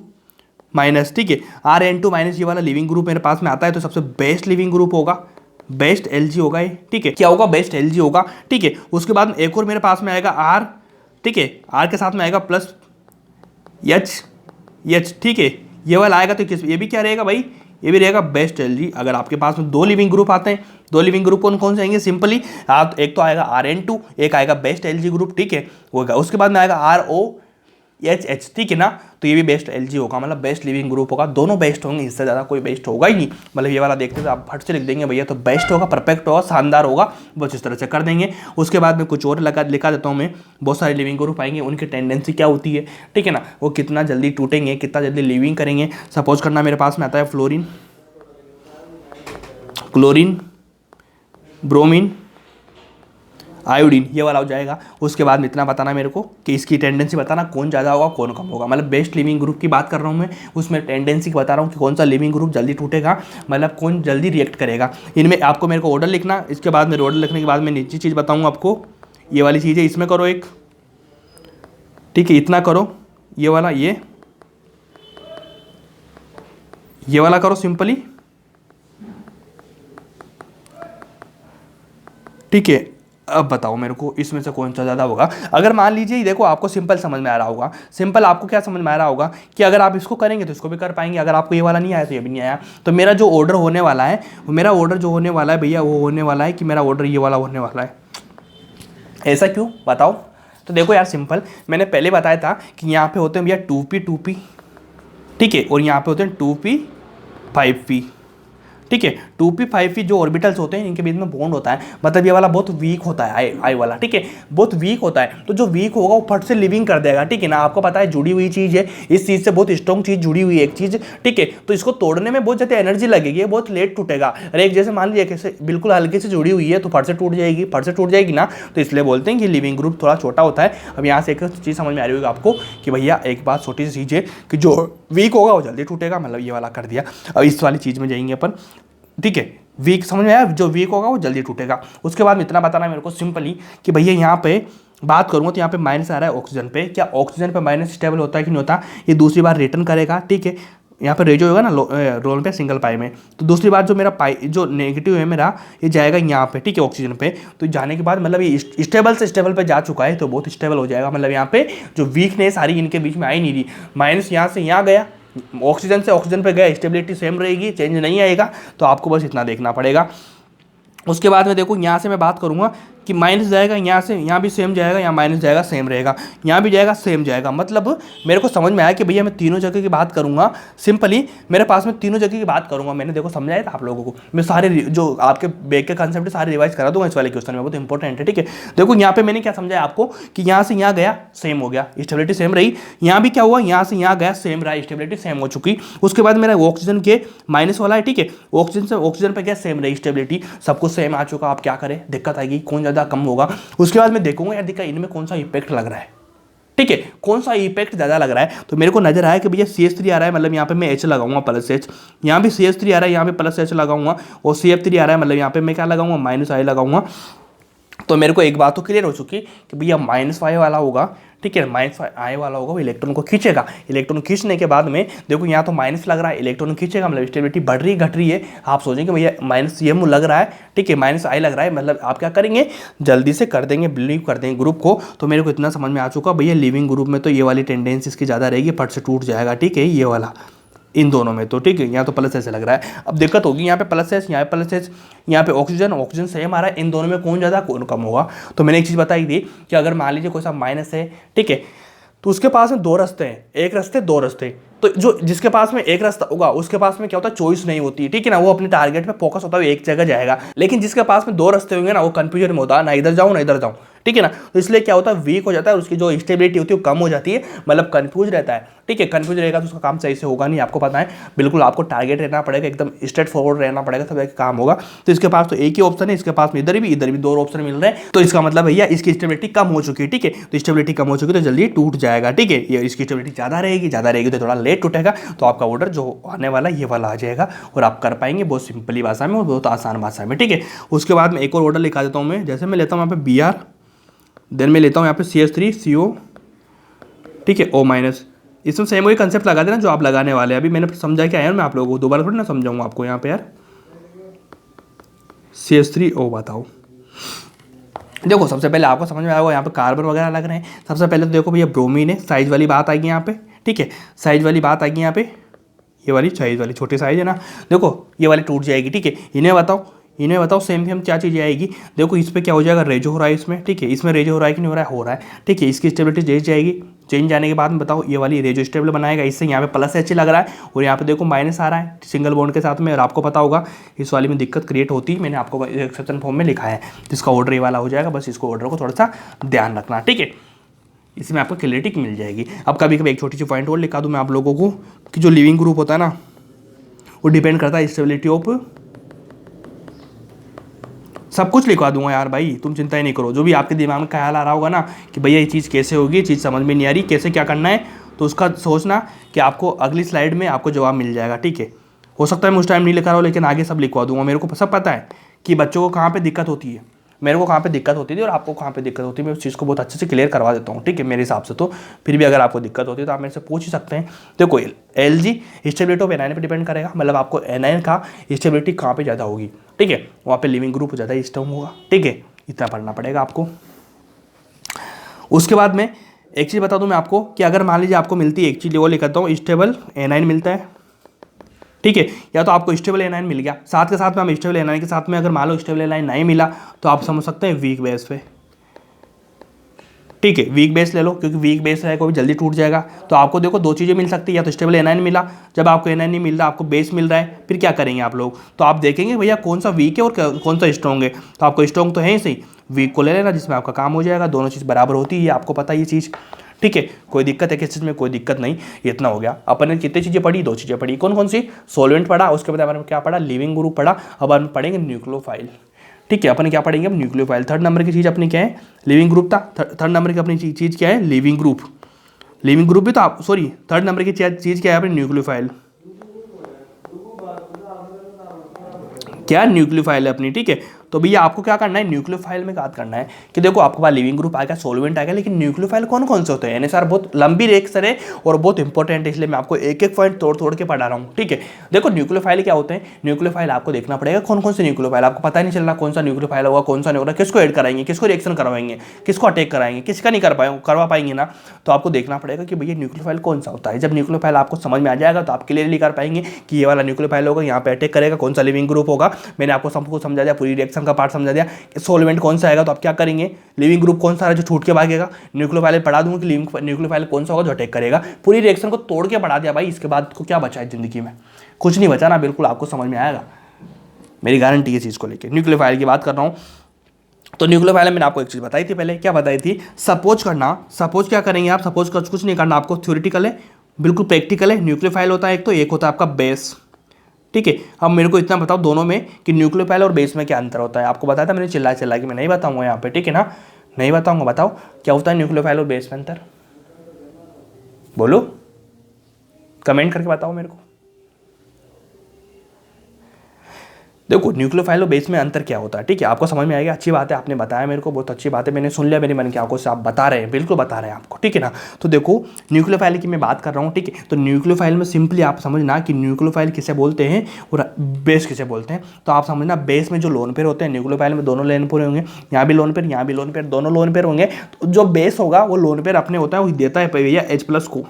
माइनस, ठीक है, RN2 माइनस ये वाला लिविंग ग्रुप मेरे पास में आता है, तो सबसे बेस्ट लिविंग ग्रुप होगा, बेस्ट LG होगा ये, ठीक है। क्या होगा? बेस्ट LG होगा, ठीक है। उसके बाद एक और मेरे पास में आएगा R, ठीक है, R के साथ में आएगा प्लस H, ठीक है। ये वाला आएगा तो किस, ये भी क्या रहेगा भाई? ये भी रहेगा बेस्ट LG। अगर आपके पास में दो लिविंग ग्रुप आते हैं, दो लिविंग ग्रुप कौन कौन से आएंगे? सिंपली आप, एक तो आएगा RN2, एक आएगा बेस्ट LG ग्रुप, ठीक है, होगा। उसके बाद में आएगा ROHH, ठीक है ना, तो ये भी बेस्ट LG होगा, मतलब बेस्ट लिविंग ग्रुप होगा। दोनों बेस्ट होंगे, इससे ज़्यादा कोई बेस्ट होगा ही नहीं। मतलब ये वाला देखते तो आप फट से लिख देंगे भैया तो बेस्ट होगा, परफेक्ट होगा, शानदार होगा, बस इस तरह से कर देंगे। उसके बाद में कुछ और लिखा देता हूँ मैं, बहुत सारे लिविंग ग्रुप आएंगे, उनकी टेंडेंसी क्या होती है, ठीक है ना, वो कितना जल्दी टूटेंगे, कितना जल्दी लिविंग करेंगे। सपोज करना मेरे पास में आता है फ्लोरीन, क्लोरीन, ब्रोमीन, आयोडीन, ये वाला हो जाएगा। उसके बाद में इतना बताना मेरे को कि इसकी टेंडेंसी बताना, कौन ज़्यादा होगा कौन कम होगा। मतलब बेस्ट लिविंग ग्रुप की बात कर रहा हूँ मैं, उसमें टेंडेंसी बता रहा हूँ कि कौन सा लिविंग ग्रुप जल्दी टूटेगा, मतलब कौन जल्दी रिएक्ट करेगा। इनमें आपको मेरे को ऑर्डर लिखना, इसके बाद में ऑर्डर लिखने के बाद मैं नीचे चीज़ बताऊँगा आपको, ये वाली चीज़ है, इसमें करो एक, ठीक है, इतना करो, ये वाला, ये वाला करो सिंपली, ठीक है। अब बताओ मेरे को इसमें से कौन सा ज़्यादा होगा। अगर मान लीजिए देखो आपको सिंपल समझ में आ रहा होगा, सिंपल आपको क्या समझ में आ रहा होगा कि अगर आप इसको करेंगे तो इसको भी कर पाएंगे, अगर आपको ये वाला नहीं आया तो ये भी नहीं आया। तो मेरा जो ऑर्डर होने वाला है, मेरा ऑर्डर जो होने वाला है भैया वो होने वाला है कि मेरा ऑर्डर ये वाला होने वाला है। ऐसा क्यों बताओ। तो देखो यार सिंपल, मैंने पहले बताया था कि यहाँ पे होते हैं भैया 2p, ठीक है, और यहाँ पे होते हैं 2p 5p, ठीक है। 2p 5p जो ऑर्बिटल्स होते हैं इनके बीच में बॉन्ड होता है, मतलब ये वाला बहुत वीक होता है, आई वाला, ठीक है, बहुत वीक होता है। तो जो वीक होगा वो फट से लिविंग कर देगा, ठीक है ना। आपको पता है जुड़ी हुई चीज़ है, इस चीज़ से बहुत स्ट्रॉन्ग चीज़ जुड़ी हुई है एक चीज़, ठीक है। तो इसको तोड़ने में बहुत ज़्यादा एनर्जी लगेगी, बहुत लेट टूटेगा। अरे एक जैसे मान लीजिए कैसे बिल्कुल हल्के से जुड़ी हुई है तो फट से टूट जाएगी, फट से टूट जाएगी ना। तो इसलिए बोलते हैं कि लिविंग ग्रुप थोड़ा छोटा होता है। अब यहाँ से एक चीज़ समझ में आ रही होगी आपको कि भैया एक बात छोटी सी चीज़ है कि जो वीक होगा वो जल्दी टूटेगा, मतलब ये वाला कर दिया। अब इस वाली चीज़ में जाएंगे अपन, ठीक है। वीक समझ में आया, जो वीक होगा वो जल्दी टूटेगा। उसके बाद में इतना बताना है मेरे को सिंपली कि भैया यहाँ पे बात करूँगा तो यहाँ पे माइनस आ रहा है ऑक्सीजन पे, क्या ऑक्सीजन पे माइनस स्टेबल होता है कि नहीं होता, ये दूसरी बार रिटर्न करेगा, ठीक है। यहाँ पे रेजो होगा ना रोल पे सिंगल पाई में, तो दूसरी बार जो मेरा पाई जो नेगेटिव है मेरा ये जाएगा यहाँ पे, ठीक है, ऑक्सीजन पे। तो जाने के बाद मतलब ये स्टेबल से स्टेबल पे जा चुका है तो बहुत स्टेबल हो जाएगा, मतलब यहाँ पे जो वीकनेस सारी इनके बीच में आई नहीं रही। माइनस यहाँ से यहाँ गया, ऑक्सीजन से ऑक्सीजन पे गया, स्टेबिलिटी सेम रहेगी, चेंज नहीं आएगा। तो आपको बस इतना देखना पड़ेगा। उसके बाद में देखो यहाँ से मैं बात करूँगा कि माइनस जाएगा यहाँ से, यहाँ भी सेम जाएगा, यहाँ माइनस जाएगा सेम रहेगा, यहाँ भी जाएगा सेम जाएगा। मतलब मेरे को समझ में आया कि भैया मैं तीनों जगह की बात करूँगा, सिंपली मेरे पास में तीनों जगह की बात करूँगा। मैंने देखो समझाया था आप लोगों को, मैं सारे जो आपके बैक के कंसेप्ट सारे रिवाइज करा दूंगा इस वाले क्वेश्चन में, बहुत इंपॉर्टेंट है, ठीक है। देखो यहाँ पे मैंने क्या समझाया आपको कि यहाँ से यहाँ गया सेम हो गया, स्टेबिलिटी सेम रही। यहाँ भी क्या हुआ, यहाँ से यहाँ गया सेम रहा, स्टेबिलिटी सेम हो चुकी। उसके बाद मेरा ऑक्सीजन के माइनस वाला है, ठीक है, ऑक्सीजन से ऑक्सीजन पे क्या सेम रही, स्टेबिलिटी सब कुछ सेम आ चुका। आप क्या करें, दिक्कत आएगी, कौन ज़्यादा कम होगा। उसके बाद मैं देखूंगा यार दिक्कत इनमें कौन सा इफेक्ट लग रहा है, ठीक है, कौन सा इफेक्ट ज़्यादा लग रहा है। तो मेरे को नजर आया कि भैया CH3 आ रहा है, मतलब यहाँ पे मैं H लगाऊंगा प्लस H, यहाँ भी CH3 आ रहा है, यहाँ पे प्लस H लगाऊंगा, और CF3 आ रहा है, मतलब यहाँ पे मैं क्या लगाऊंगा, माइनस I लगाऊंगा। तो मेरे को एक बात तो क्लियर हो चुकी कि भैया -5 वाला होगा, ठीक है, -5 वाला होगा वो इलेक्ट्रॉन को खींचेगा। इलेक्ट्रॉन खींचने के बाद में देखो यहाँ तो माइनस लग रहा है, इलेक्ट्रॉन खींचेगा, मतलब स्टेबिलिटी बढ़ रही घट रही है। आप सोचेंगे भैया -m लग रहा है, ठीक है, -I लग रहा है, मतलब आप क्या करेंगे, जल्दी से कर देंगे, बिलीव कर देंगे ग्रुप को। तो मेरे को इतना समझ में आ चुका भैया लिविंग ग्रुप में तो ये वाली टेंडेंसी इसकी ज़्यादा रहेगी, फट से टूट जाएगा, ठीक है, ये वाला इन दोनों में तो, ठीक है। यहाँ तो प्लस ऐसे लग रहा है। अब दिक्कत होगी यहाँ पे प्लस एस, यहाँ पे प्लस एस, यहाँ पे ऑक्सीजन सेम आ रहा है, इन दोनों में कौन ज़्यादा कौन कम होगा। तो मैंने एक चीज़ बताई थी कि अगर मान लीजिए कोई सा माइनस है, ठीक है, तो उसके पास में दो रास्ते हैं, एक रास्ते दो रास्ते। तो जो जिसके पास में एक रास्ता होगा उसके पास में क्या होता है, चॉइस नहीं होती, ठीक है ना, वो अपने टारगेट पे फोकस होता है, एक जगह जाएगा। लेकिन जिसके पास में दो रास्ते होंगे ना वो कंफ्यूजन में होता है, ना इधर जाऊँ ना इधर जाऊँ, ठीक है ना। तो इसलिए क्या होता है, वीक हो जाता है, उसकी जो स्टेबिलिटी होती है वो कम हो जाती है, मतलब कंफ्यूज रहता है, ठीक है। कंफ्यूज रहेगा तो उसका काम सही से होगा नहीं, आपको पता है। बिल्कुल आपको टारगेट रहना पड़ेगा, एकदम स्ट्रेट फॉरवर्ड रहना पड़ेगा, तब एक काम होगा। तो इसके पास तो एक ही ऑप्शन है, इसके पास में इधर भी दो ऑप्शन मिल रहे हैं। तो इसका मतलब भैया इसकी स्टेबिलिटी कम हो चुकी है, ठीक है। तो स्टेबिलिटी कम हो चुकी है तो जल्दी टूट जाएगा, ठीक है। ये इसकी स्टेबिलिटी ज़्यादा रहेगी तो थोड़ा लेट टूटेगा। तो आपका ऑर्डर जो आने वाला ये वाला आ जाएगा और आप कर पाएंगे बहुत सिंपली भाषा में और बहुत आसान भाषा में, ठीक है। उसके बाद में एक और ऑर्डर लिखा देता हूँ मैं, जैसे मैं लेता हूँ यहाँ पे Br, देन मैं लेता हूँ यहाँ पे CH3CO, ठीक है, O-। इसमें सेम वही कंसेप्ट लगा देना जो आप लगाने वाले हैं। अभी मैंने समझा के आया मैं आप लोगों को, दोबारा थोड़ी ना समझाऊंगा आपको। यहाँ पे यार CH3O बताओ, देखो सबसे पहले आपको समझ में आएगा यहाँ पे कार्बन वगैरह लग रहे हैं। सबसे पहले तो देखो भैया ब्रोमीन है, साइज वाली बात आएगी यहाँ पे, ठीक है, साइज वाली बात आएगी यहाँ पे, ये वाली साइज वाली छोटी साइज है ना, देखो ये वाली टूट जाएगी, ठीक है। इन्हें बताओ सेम क्या चीज़ आएगी। देखो इस पर क्या हो जाएगा, रेजो हो रहा है इसमें, ठीक है, इसमें रेजो हो रहा है कि नहीं हो रहा है, ठीक है। इसकी स्टेबिलिटी चेंज जाएगी, चेंज जाने के बाद में बताओ ये वाली रेजो स्टेबल बनाएगा, इससे यहाँ पे प्लस H लग रहा है और यहाँ पे देखो माइनस आ रहा है सिंगल बॉन्ड के साथ में। और आपको पता होगा इस वाली में दिक्कत क्रिएट होती है, मैंने आपको एक्सेप्शन फॉर्म में लिखा है, जिसका ऑर्डर ये वाला हो जाएगा। बस इसको ऑर्डर को थोड़ा सा ध्यान रखना, ठीक है, इसमें आपको क्लैरिटी मिल जाएगी। अब कभी कभी एक छोटी सी पॉइंट और लिखा दूँ मैं आप लोगों को कि जो लिविंग ग्रुप होता है ना वो डिपेंड करता है स्टेबिलिटी ऑफ, सब कुछ लिखवा दूंगा यार भाई, तुम चिंता ही नहीं करो। जो भी आपके दिमाग में ख्याल आ रहा होगा ना कि भैया ये चीज़ कैसे होगी, ये चीज़ समझ में नहीं आ रही कैसे क्या करना है, तो उसका सोचना कि आपको अगली स्लाइड में आपको जवाब मिल जाएगा, ठीक है। हो सकता है मैं उस टाइम नहीं लिखा रहा हूँ, लेकिन आगे सब लिखवा दूंगा। मेरे को सब पता है कि बच्चों को कहाँ पर दिक्कत होती है, मेरे को कहाँ पे दिक्कत होती थी और आपको कहाँ पे दिक्कत होती है। मैं उस चीज़ को बहुत अच्छे से क्लियर करवा देता हूँ, ठीक है, मेरे हिसाब से। तो फिर भी अगर आपको दिक्कत होती है तो आप मेरे से पूछ ही सकते हैं। देखो LG स्टेबिलिटी ऑफ एनायन पे डिपेंड करेगा, मतलब आपको एनायन का स्टेबिलिटी कहाँ पे ज़्यादा होगी, ठीक है, वहाँ पे लिविंग ग्रुप ज़्यादा स्ट्रॉन्ग होगा, ठीक है। इतना पढ़ना पड़ेगा आपको। उसके बाद में एक चीज़ बता दूं मैं आपको कि अगर मान लीजिए आपको मिलती है, एक चीज़ वो लिखता हूँ, स्टेबल एनाइन मिलता है, ठीक है, या तो आपको स्टेबल एनाइन मिल गया, साथ के साथ में हम स्टेबल एनाइन के साथ में अगर मान लो स्टेबल एनाइन नहीं मिला तो आप समझ सकते हैं वीक बेस पे, ठीक है, वीक बेस ले लो, क्योंकि वीक बेस है कोई जल्दी टूट जाएगा। तो आपको देखो दो चीज़ें मिल सकती है, या तो स्टेबल एनाइन मिला, जब आपको एनाइन नहीं मिल रहा, आपको बेस मिल रहा है, फिर क्या करेंगे आप लोग, तो आप देखेंगे भैया कौन सा वीक है और कौन सा स्ट्रॉन्ग है। तो आपको स्ट्रॉन्ग तो है ही सही, वीक को ले लेना जिसमें आपका काम हो जाएगा, दोनों चीज़ बराबर होती है, आपको पता है ये चीज़, ठीक है। कोई दिक्कत है किस चीज़ में, कोई दिक्कत नहीं, इतना हो गया। अपन ने कितनी चीज़ें पढ़ी, दो चीज़ें पढ़ी, कौन कौन सी, सोलवेंट पढ़ा, उसके बाद अपन क्या पढ़ा, लिविंग ग्रुप पढ़ा, अब अपन पढ़ेंगे न्यूक्लियोफाइल, ठीक है। अपन क्या पढ़ेंगे अब, न्यूक्लियोफाइल। थर्ड नंबर की चीज़ अपनी क्या है, लिविंग ग्रुप था, थर्ड नंबर की अपनी चीज़ क्या है, लिविंग ग्रुप, लिविंग ग्रुप भी तो आप, सॉरी थर्ड नंबर की चीज़ क्या है अपनी, न्यूक्लियोफाइल, क्या न्यूक्लियोफाइल है अपनी, ठीक है। तो भैया आपको क्या करना है, न्यूक्लियोफाइल में याद करना है कि देखो आपके पास लिविंग ग्रुप आ गया, सोलवेंट आ गया, लेकिन न्यूक्लियोफाइल कौन कौन से होते हैं। एनएसआर बहुत लंबी रेक्सर है और बहुत इंपॉर्टेंट है, इसलिए मैं आपको एक एक पॉइंट तोड़ तोड़ के पढ़ा रहा हूँ, ठीक है। देखो न्यूक्लियोफाइल क्या होते हैं, न्यूक्लियोफाइल आपको देखना पड़ेगा कौन कौन से न्यूक्लियोफाइल, आपको पता नहीं चल रहा कौन सा न्यूक्लियोफाइल होगा, कौन सा नहीं होगा, किसको ऐड कराएंगे, किसको रिएक्शन करवाएंगे, किसको अटैक कराएंगे, किसका नहीं करवा पाएंगे ना। तो आपको देखना पड़ेगा कि भैया न्यूक्लियोफाइल कौन सा होता है। जब न्यूक्लियोफाइल आपको समझ में आ जाएगा तो आप क्लियरली कर पाएंगे कि ये वाला न्यूक्लियोफाइल होगा, यहाँ पे अटैक करेगा, कौन सा लिविंग ग्रुप होगा। मैंने आपको सब कुछ समझा दिया, पूरी रिएक्शन का पार्ट समझा दिया। सोलवेंट कौन सा आएगा तो आप क्या करेंगे, लिविंग ग्रुप कौन सा है जो छूट के भागेगा, न्यूक्लियोफाइल पढ़ा दूंगा कि न्यूक्लियोफाइल कौन सा होगा जो अटैक करेगा। पूरी रिएक्शन को तोड़ के पढ़ा दिया भाई, इसके बाद को क्या बचा है जिंदगी में, कुछ नहीं बचा ना, बिल्कुल आपको समझ में आएगा, मेरी गारंटी है चीज़ को लेकर। न्यूक्लियोफाइल की बात कर रहा हूँ, तो न्यूक्लियोफाइल में मैंने आपको एक चीज़ बताई थी पहले, क्या बताई थी, सपोज करना, सपोज क्या करेंगे आप, सपोज कुछ नहीं करना आपको, थ्योरेटिकल है बिल्कुल प्रैक्टिकल है। न्यूक्लियोफाइल होता है एक, तो एक होता है आपका बेस, ठीक है। अब मेरे को इतना बताओ दोनों में कि न्यूक्लियोफाइल और बेस में क्या अंतर होता है। आपको बताया था मैंने, चिल्ला कि मैं नहीं बताऊंगा यहाँ पे, ठीक है ना, नहीं बताऊंगा। बताओ क्या होता है न्यूक्लियोफाइल और बेस में अंतर, बोलो कमेंट करके बताओ मेरे को। देखो न्यूक्लियोफाइल और बेस में अंतर क्या होता है, ठीक है, आपको समझ में आएगा। अच्छी बात है, आपने बताया मेरे को, बहुत अच्छी बात है, मैंने सुन लिया मेरे मन की आंखों से, आप बता रहे हैं, बिल्कुल बता रहे हैं आपको, ठीक है ना। तो देखो न्यूक्लियोफाइल की मैं बात कर रहा हूँ, ठीक है। तो न्यूक्लियोफाइल में सिंपली आप समझना कि न्यूक्लियोफाइल किसे बोलते हैं और बेस किसे बोलते हैं। तो आप समझना बेस में जो लोन पेयर होते हैं, न्यूक्लियोफाइल में दोनों लोन पेयर होंगे, यहाँ भी लोन पेयर, यहाँ भी लोन पेयर, दोनों लोन पेयर होंगे। तो जो बेस होगा वो लोन पेयर अपने होता है, वो देता है भैया H+ को,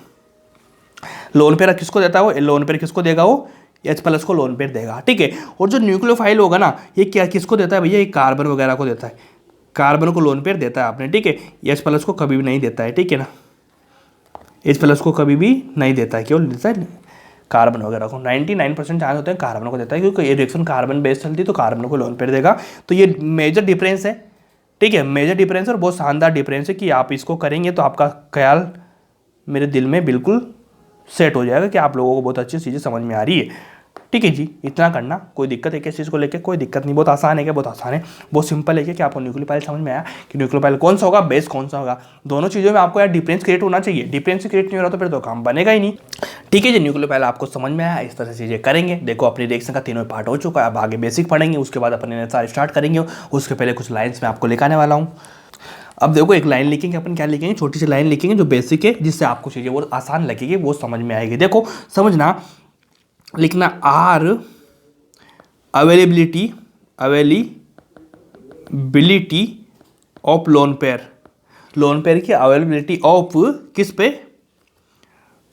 लोन पेयर किसको देता है वो, लोन पेयर किसको देगा वो, H+ को लोन पेयर देगा, ठीक है। और जो न्यूक्लियोफाइल होगा ना, ये क्या किसको देता है भैया, ये कार्बन वगैरह को देता है, कार्बन को लोन पेयर देता है आपने, ठीक है। H+ को कभी भी नहीं देता है, ठीक है ना, H+ को कभी भी नहीं देता है, केवल देता है कार्बन वगैरह को। 99% चांस होते हैं कार्बन को देता है, क्योंकि ये रिएक्शन कार्बन बेस चलती है तो कार्बन को लोन पेयर देगा। तो ये मेजर डिफरेंस है, ठीक है, मेजर डिफरेंस और बहुत शानदार डिफरेंस है कि आप इसको करेंगे तो आपका ख्याल मेरे दिल में बिल्कुल सेट हो जाएगा कि आप लोगों को बहुत अच्छी चीज़ें समझ में आ रही है, ठीक है जी। इतना करना, कोई दिक्कत है किस चीज़ को लेकर, कोई दिक्कत नहीं, बहुत आसान है, क्या बहुत आसान है, बहुत सिंपल है कि आपको न्यूक्लियोफाइल समझ में आया कि न्यूक्लियोफाइल कौन सा होगा, बेस कौन सा होगा। दोनों चीज़ों में आपको यार डिफरेंस क्रिएट होना चाहिए, डिफरेंस क्रिएट नहीं हो रहा तो फिर तो काम बनेगा ही नहीं, ठीक है जी। न्यूक्लियोफाइल आपको समझ में आया, इस तरह से चीज़ें करेंगे। देखो अपनी रिएक्शन का तीनों पार्ट हो चुका है, अब आगे बेसिक पढ़ेंगे, उसके बाद अपन एनएसआर स्टार्ट करेंगे। उसके पहले कुछ लाइन्स में आपको लिखाने वाला हूँ। अब देखो एक लाइन लिखेंगे अपन, क्या लिखेंगे, छोटी सी लाइन लिखेंगे जो बेसिक है, जिससे आपको चीज़ें वो आसान लगेगी, वो समझ में आएगी। देखो समझना, लिखना are availability of lone pair, lone pair की अवेलेबिलिटी ऑफ किस पे,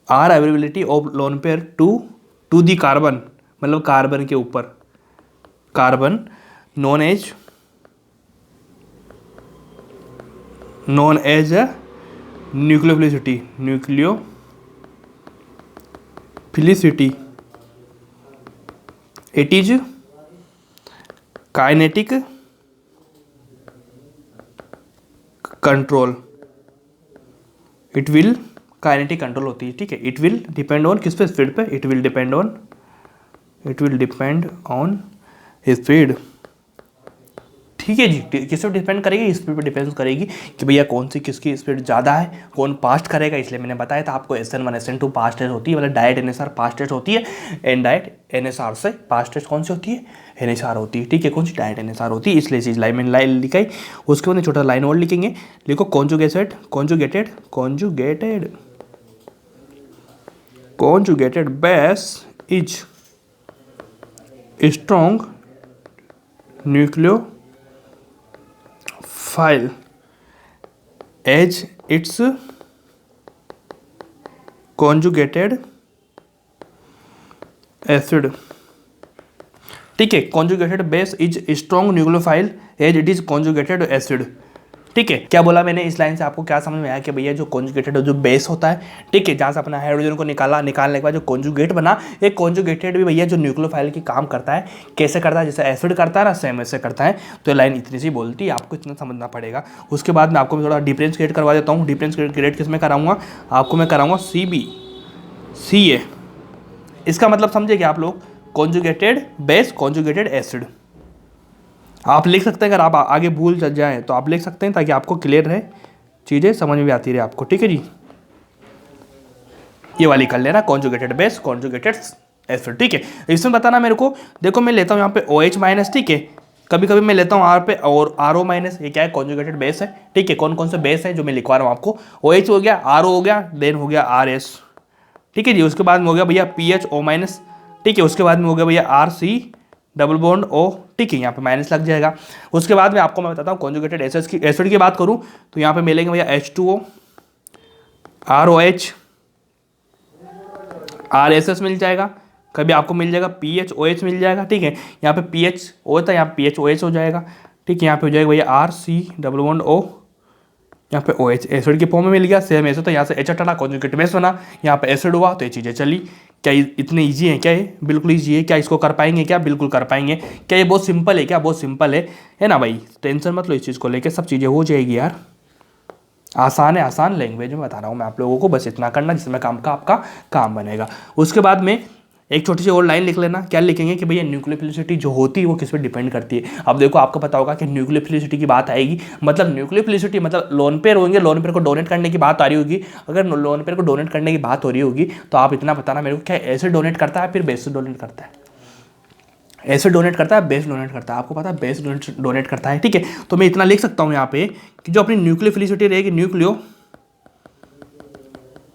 are availability of lone pair to the carbon, मतलब कार्बन के ऊपर, carbon known as nucleophilicity, it is kinetic control, it will kinetic control होती है, ठीक है। इट विल डिपेंड ऑन किस पे, स्पीड पे, it will depend on speed, ठीक है जी। किस पे डिपेंड करेगी, स्पीड पे डिपेंड करेगी कि भैया कौन सी किसकी स्पीड ज़्यादा है, कौन पास्ट करेगा। इसलिए मैंने बताया था आपको SN1 SN2 पास्ट टेस्ट होती है, मतलब डायरेक्ट NSR पास्ट टेस्ट होती है, इनडायरेक्ट NSR से पास्ट टेस्ट कौन सी होती है, NSR होती है, ठीक है। कौन सी, डायरेक्ट NSR होती है, इसलिए चीज़ लाइन में लाइन लिखाई। उसके बाद छोटा लाइन और लिखेंगे, लिखो conjugated base is strong nucleophile file as it's conjugated acid. ठीक है, conjugated base is strong nucleophile as it is conjugated acid. ठीक है, क्या बोला मैंने इस लाइन से, आपको क्या समझ में आया कि भैया जो कॉन्जुगेटेड जो बेस होता है, ठीक है, जहाँ से अपना हाइड्रोजन को निकालने के बाद जो कॉन्जुगेट बना, एक कॉन्जुगेटेड भी भैया जो न्यूक्लियोफाइल की काम करता है, कैसे करता है, जैसे एसिड करता है ना, सेम ऐसे करता है। तो लाइन इतनी सी बोलती है, आपको इतना समझना पड़ेगा। उसके बाद मैं आपको मैं थोड़ा डिफरेंशिएट करवा देता हूँ। डिफरेंशिएट किस में कराऊंगा, आपको मैं कराऊंगा CbCa। इसका मतलब समझे क्या आप लोग, कॉन्जुगेटेड बेस कॉन्जुगेटेड एसिड। आप लिख सकते हैं, अगर आप आगे भूल जाएं तो आप लिख सकते हैं, ताकि आपको क्लियर रहे, चीज़ें समझ में आती रहे आपको। ठीक है जी, ये वाली कर लेना, कॉन्जुगेटेड बेस कॉन्जुगेटेड एसिड। ठीक है, इसमें बताना मेरे को, देखो मैं लेता हूँ यहाँ पे OH माइनस। ठीक है, कभी कभी मैं लेता हूँ R पे और RO माइनस। ये क्या है, कॉन्जुगेटेड बेस है। ठीक है, कौन कौन से बेस है जो मैं लिखवा रहा हूँ आपको, OH हो गया, RO हो गया, देन हो गया RS। ठीक है जी, उसके बाद में हो गया भैया PHO माइनस। ठीक है, उसके बाद में हो गया भैया RC डबल बॉन्ड O। ठीक है, यहाँ पे माइनस लग जाएगा। उसके बाद में आपको मैं बताता हूँ कॉन्जुगेटेड एसिड की बात करूँ तो यहाँ पे मिलेंगे भैया H2O, ROH, RSS मिल जाएगा, कभी आपको मिल जाएगा PHOH मिल जाएगा। ठीक है, यहाँ पे PHO था, यहाँ PHOH हो जाएगा। ठीक है, यहाँ पे हो जाएगा भैया RC डबल बॉन्ड O, यहाँ पे OH एसिड के फॉर्म में मिल गया। सेम ऐसे तो यहाँ से H हटा, कॉन्जुगेट बेस बना, यहाँ पे एसिड हुआ, तो ये चीज़ें चली। क्या इतने ईजी है क्या, ये बिल्कुल ईजी है क्या, इसको कर पाएंगे क्या, बिल्कुल कर पाएंगे। क्या ये बहुत सिंपल है क्या, बहुत सिंपल है ना भाई, टेंशन मत लो इस चीज़ को लेके, सब चीज़ें हो जाएगी यार। आसान है, आसान लैंग्वेज में बता रहा हूँ मैं आप लोगों को, बस इतना करना जिसमें काम का आपका काम बनेगा। उसके बाद में एक छोटी सी और लाइन लिख लेना, क्या लिखेंगे कि भैया न्यूक्लियोफिलिसिटी जो होती है वो किस पे डिपेंड करती है। अब देखो आपको पता होगा कि न्यूक्लियोफिलिसिटी की बात आएगी, मतलब न्यूक्लियोफिलिसिटी मतलब लोन पेयर होंगे, लोन पेयर को डोनेट करने की बात आ रही होगी। अगर लोन पेयर को डोनेट करने की बात हो रही होगी तो आप इतना बताना मेरे को, क्या एसिड डोनेट करता है फिर बेस डोनेट करता है, एसिड डोनेट करता है बेस डोनेट करता है, आपको पता है बेस डोनेट करता है। ठीक है, तो मैं इतना लिख सकता हूँ यहाँ पे कि जो अपनी न्यूक्लियोफिलिसिटी रहेगी,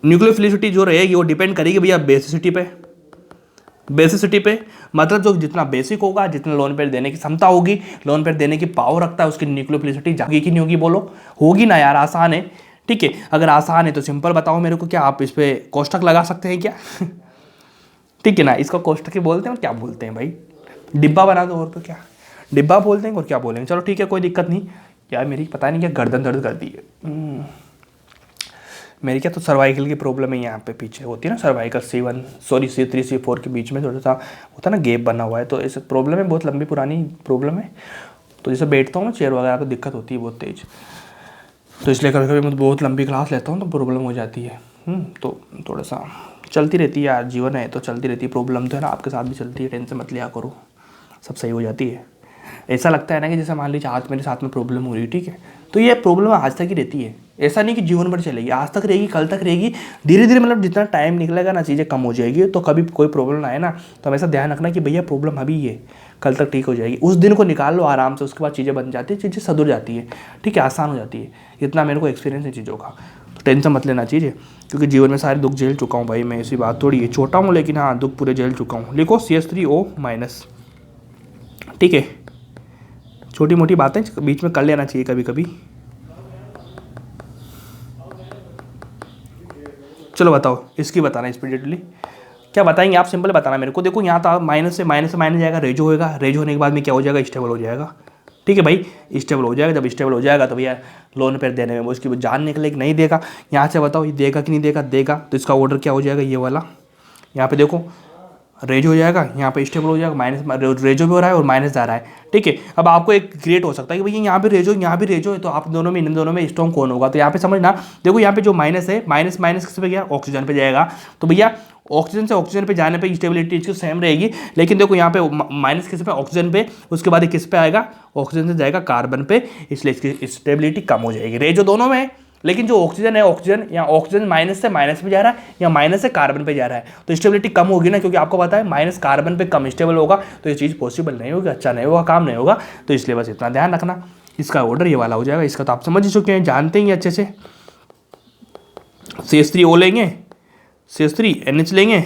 न्यूक्लियोफिलिसिटी जो रहेगी वो डिपेंड करेगी भैया बेसिसिटी पे। मतलब जो जितना बेसिक होगा, जितना लोन पेयर देने की क्षमता होगी, लोन पेयर देने की पावर रखता है, उसकी न्यूक्लियोफिलिसिटी जागी कि नहीं होगी, बोलो होगी ना यार, आसान है। ठीक है, अगर आसान है तो सिंपल बताओ मेरे को, क्या आप इस पे कोष्टक लगा सकते हैं क्या ठीक है ना, इसको कोष्टक ही बोलते हैं और क्या बोलते हैं भाई, डिब्बा बना दो, और तो क्या डिब्बा बोलते हैं और क्या बोलेंगे। चलो ठीक है, कोई दिक्कत नहीं यार, मेरी पता नहीं क्या गर्दन दर्द करती है मेरी, क्या तो सर्वाइकल की प्रॉब्लम है, यहाँ पे पीछे होती है ना सर्वाइकल, C3 C4 के बीच में थोड़ा सा होता है ना गैप बना हुआ है, तो ऐसे प्रॉब्लम है, बहुत लंबी पुरानी प्रॉब्लम है। तो जैसे बैठता हूँ ना चेयर वगैरह तो दिक्कत होती है बहुत तेज, तो इसलिए कभी कभी मैं बहुत लंबी क्लास लेता हूँ तो प्रॉब्लम हो जाती है। तो थोड़ा सा चलती रहती है यार, जीवन है तो चलती रहती है, प्रॉब्लम तो है ना, आपके साथ भी चलती है, टेंशन मत लिया करो, सब सही हो जाती है। ऐसा लगता है ना कि जैसे मान लीजिए आज मेरे साथ में प्रॉब्लम हो रही है, ठीक है, तो ये प्रॉब्लम आज तक ही रहती है, ऐसा नहीं कि जीवन भर चलेगी, आज तक रहेगी, कल तक रहेगी, धीरे धीरे मतलब जितना टाइम निकलेगा ना चीज़ें कम हो जाएगी। तो कभी कोई प्रॉब्लम आए ना तो हमेशा ध्यान रखना कि भैया प्रॉब्लम अभी है, कल तक ठीक हो जाएगी, उस दिन को निकाल लो आराम से, उसके बाद चीज़ें बन जाती है, चीज़ें सुधर जाती है, ठीक है, आसान हो जाती है। इतना मेरे को एक्सपीरियंस है चीज़ों का, तो टेंशन मत लेना चीज़ें, क्योंकि जीवन में सारे दुख झेल चुका हूँ भाई मैं, ऐसी बात थोड़ी है, छोटा हूँ लेकिन हाँ दुख पूरे झेल चुका हूँ। लिखो CH3O-, ठीक है, छोटी मोटी बातें बीच में कर लेना चाहिए कभी कभी। चलो बताओ, इसकी बताना स्पीडियटली, क्या बताएंगे आप, सिंपल बताना मेरे को। देखो यहाँ तो माइनस से माइनस जाएगा, रेजो होएगा, रेजो होने के बाद में क्या हो जाएगा, स्टेबल हो जाएगा, ठीक है भाई, स्टेबल हो जाएगा। जब स्टेबल हो जाएगा तो भैया लोन पेयर देने में उसकी जान निकले कि नहीं देगा, यहाँ से बताओ ये देगा कि नहीं देगा, देगा तो इसका ऑर्डर क्या हो जाएगा, ये वाला, यहाँ पे देखो रेजो हो जाएगा, यहाँ पे स्टेबल हो जाएगा, माइनस रेजो भी हो रहा है और माइनस जा रहा है, ठीक है। अब आपको एक क्रिएट हो सकता है कि भैया यहाँ भी रेजो यहाँ भी रेजो है, तो आप दोनों में, इन दोनों में स्ट्रॉन्ग कौन होगा, तो यहाँ पे समझना, देखो यहाँ पे जो माइनस है, माइनस किस पे गया, ऑक्सीजन पे जाएगा, तो भैया ऑक्सीजन से ऑक्सीजन पे जाने पे स्टेबिलिटी इसकी सेम रहेगी, लेकिन देखो यहाँ पे माइनस किस पे, ऑक्सीजन पे, उसके बाद किस पे आएगा, ऑक्सीजन से जाएगा कार्बन पे, इसलिए इसकी स्टेबिलिटी कम हो जाएगी। रेजो दोनों में, लेकिन जो ऑक्सीजन है, ऑक्सीजन या ऑक्सीजन माइनस से माइनस पे जा रहा है या माइनस से कार्बन पे जा रहा है, तो स्टेबिलिटी कम होगी ना, क्योंकि आपको पता है माइनस कार्बन पे कम स्टेबल होगा, तो ये चीज़ पॉसिबल नहीं होगी, अच्छा नहीं होगा, काम नहीं होगा। तो इसलिए बस इतना ध्यान रखना, इसका ऑर्डर ये वाला हो जाएगा, इसका तो आप समझ ही चुके हैं, जानते ही अच्छे से। CH3O लेंगे, CH3NH लेंगे,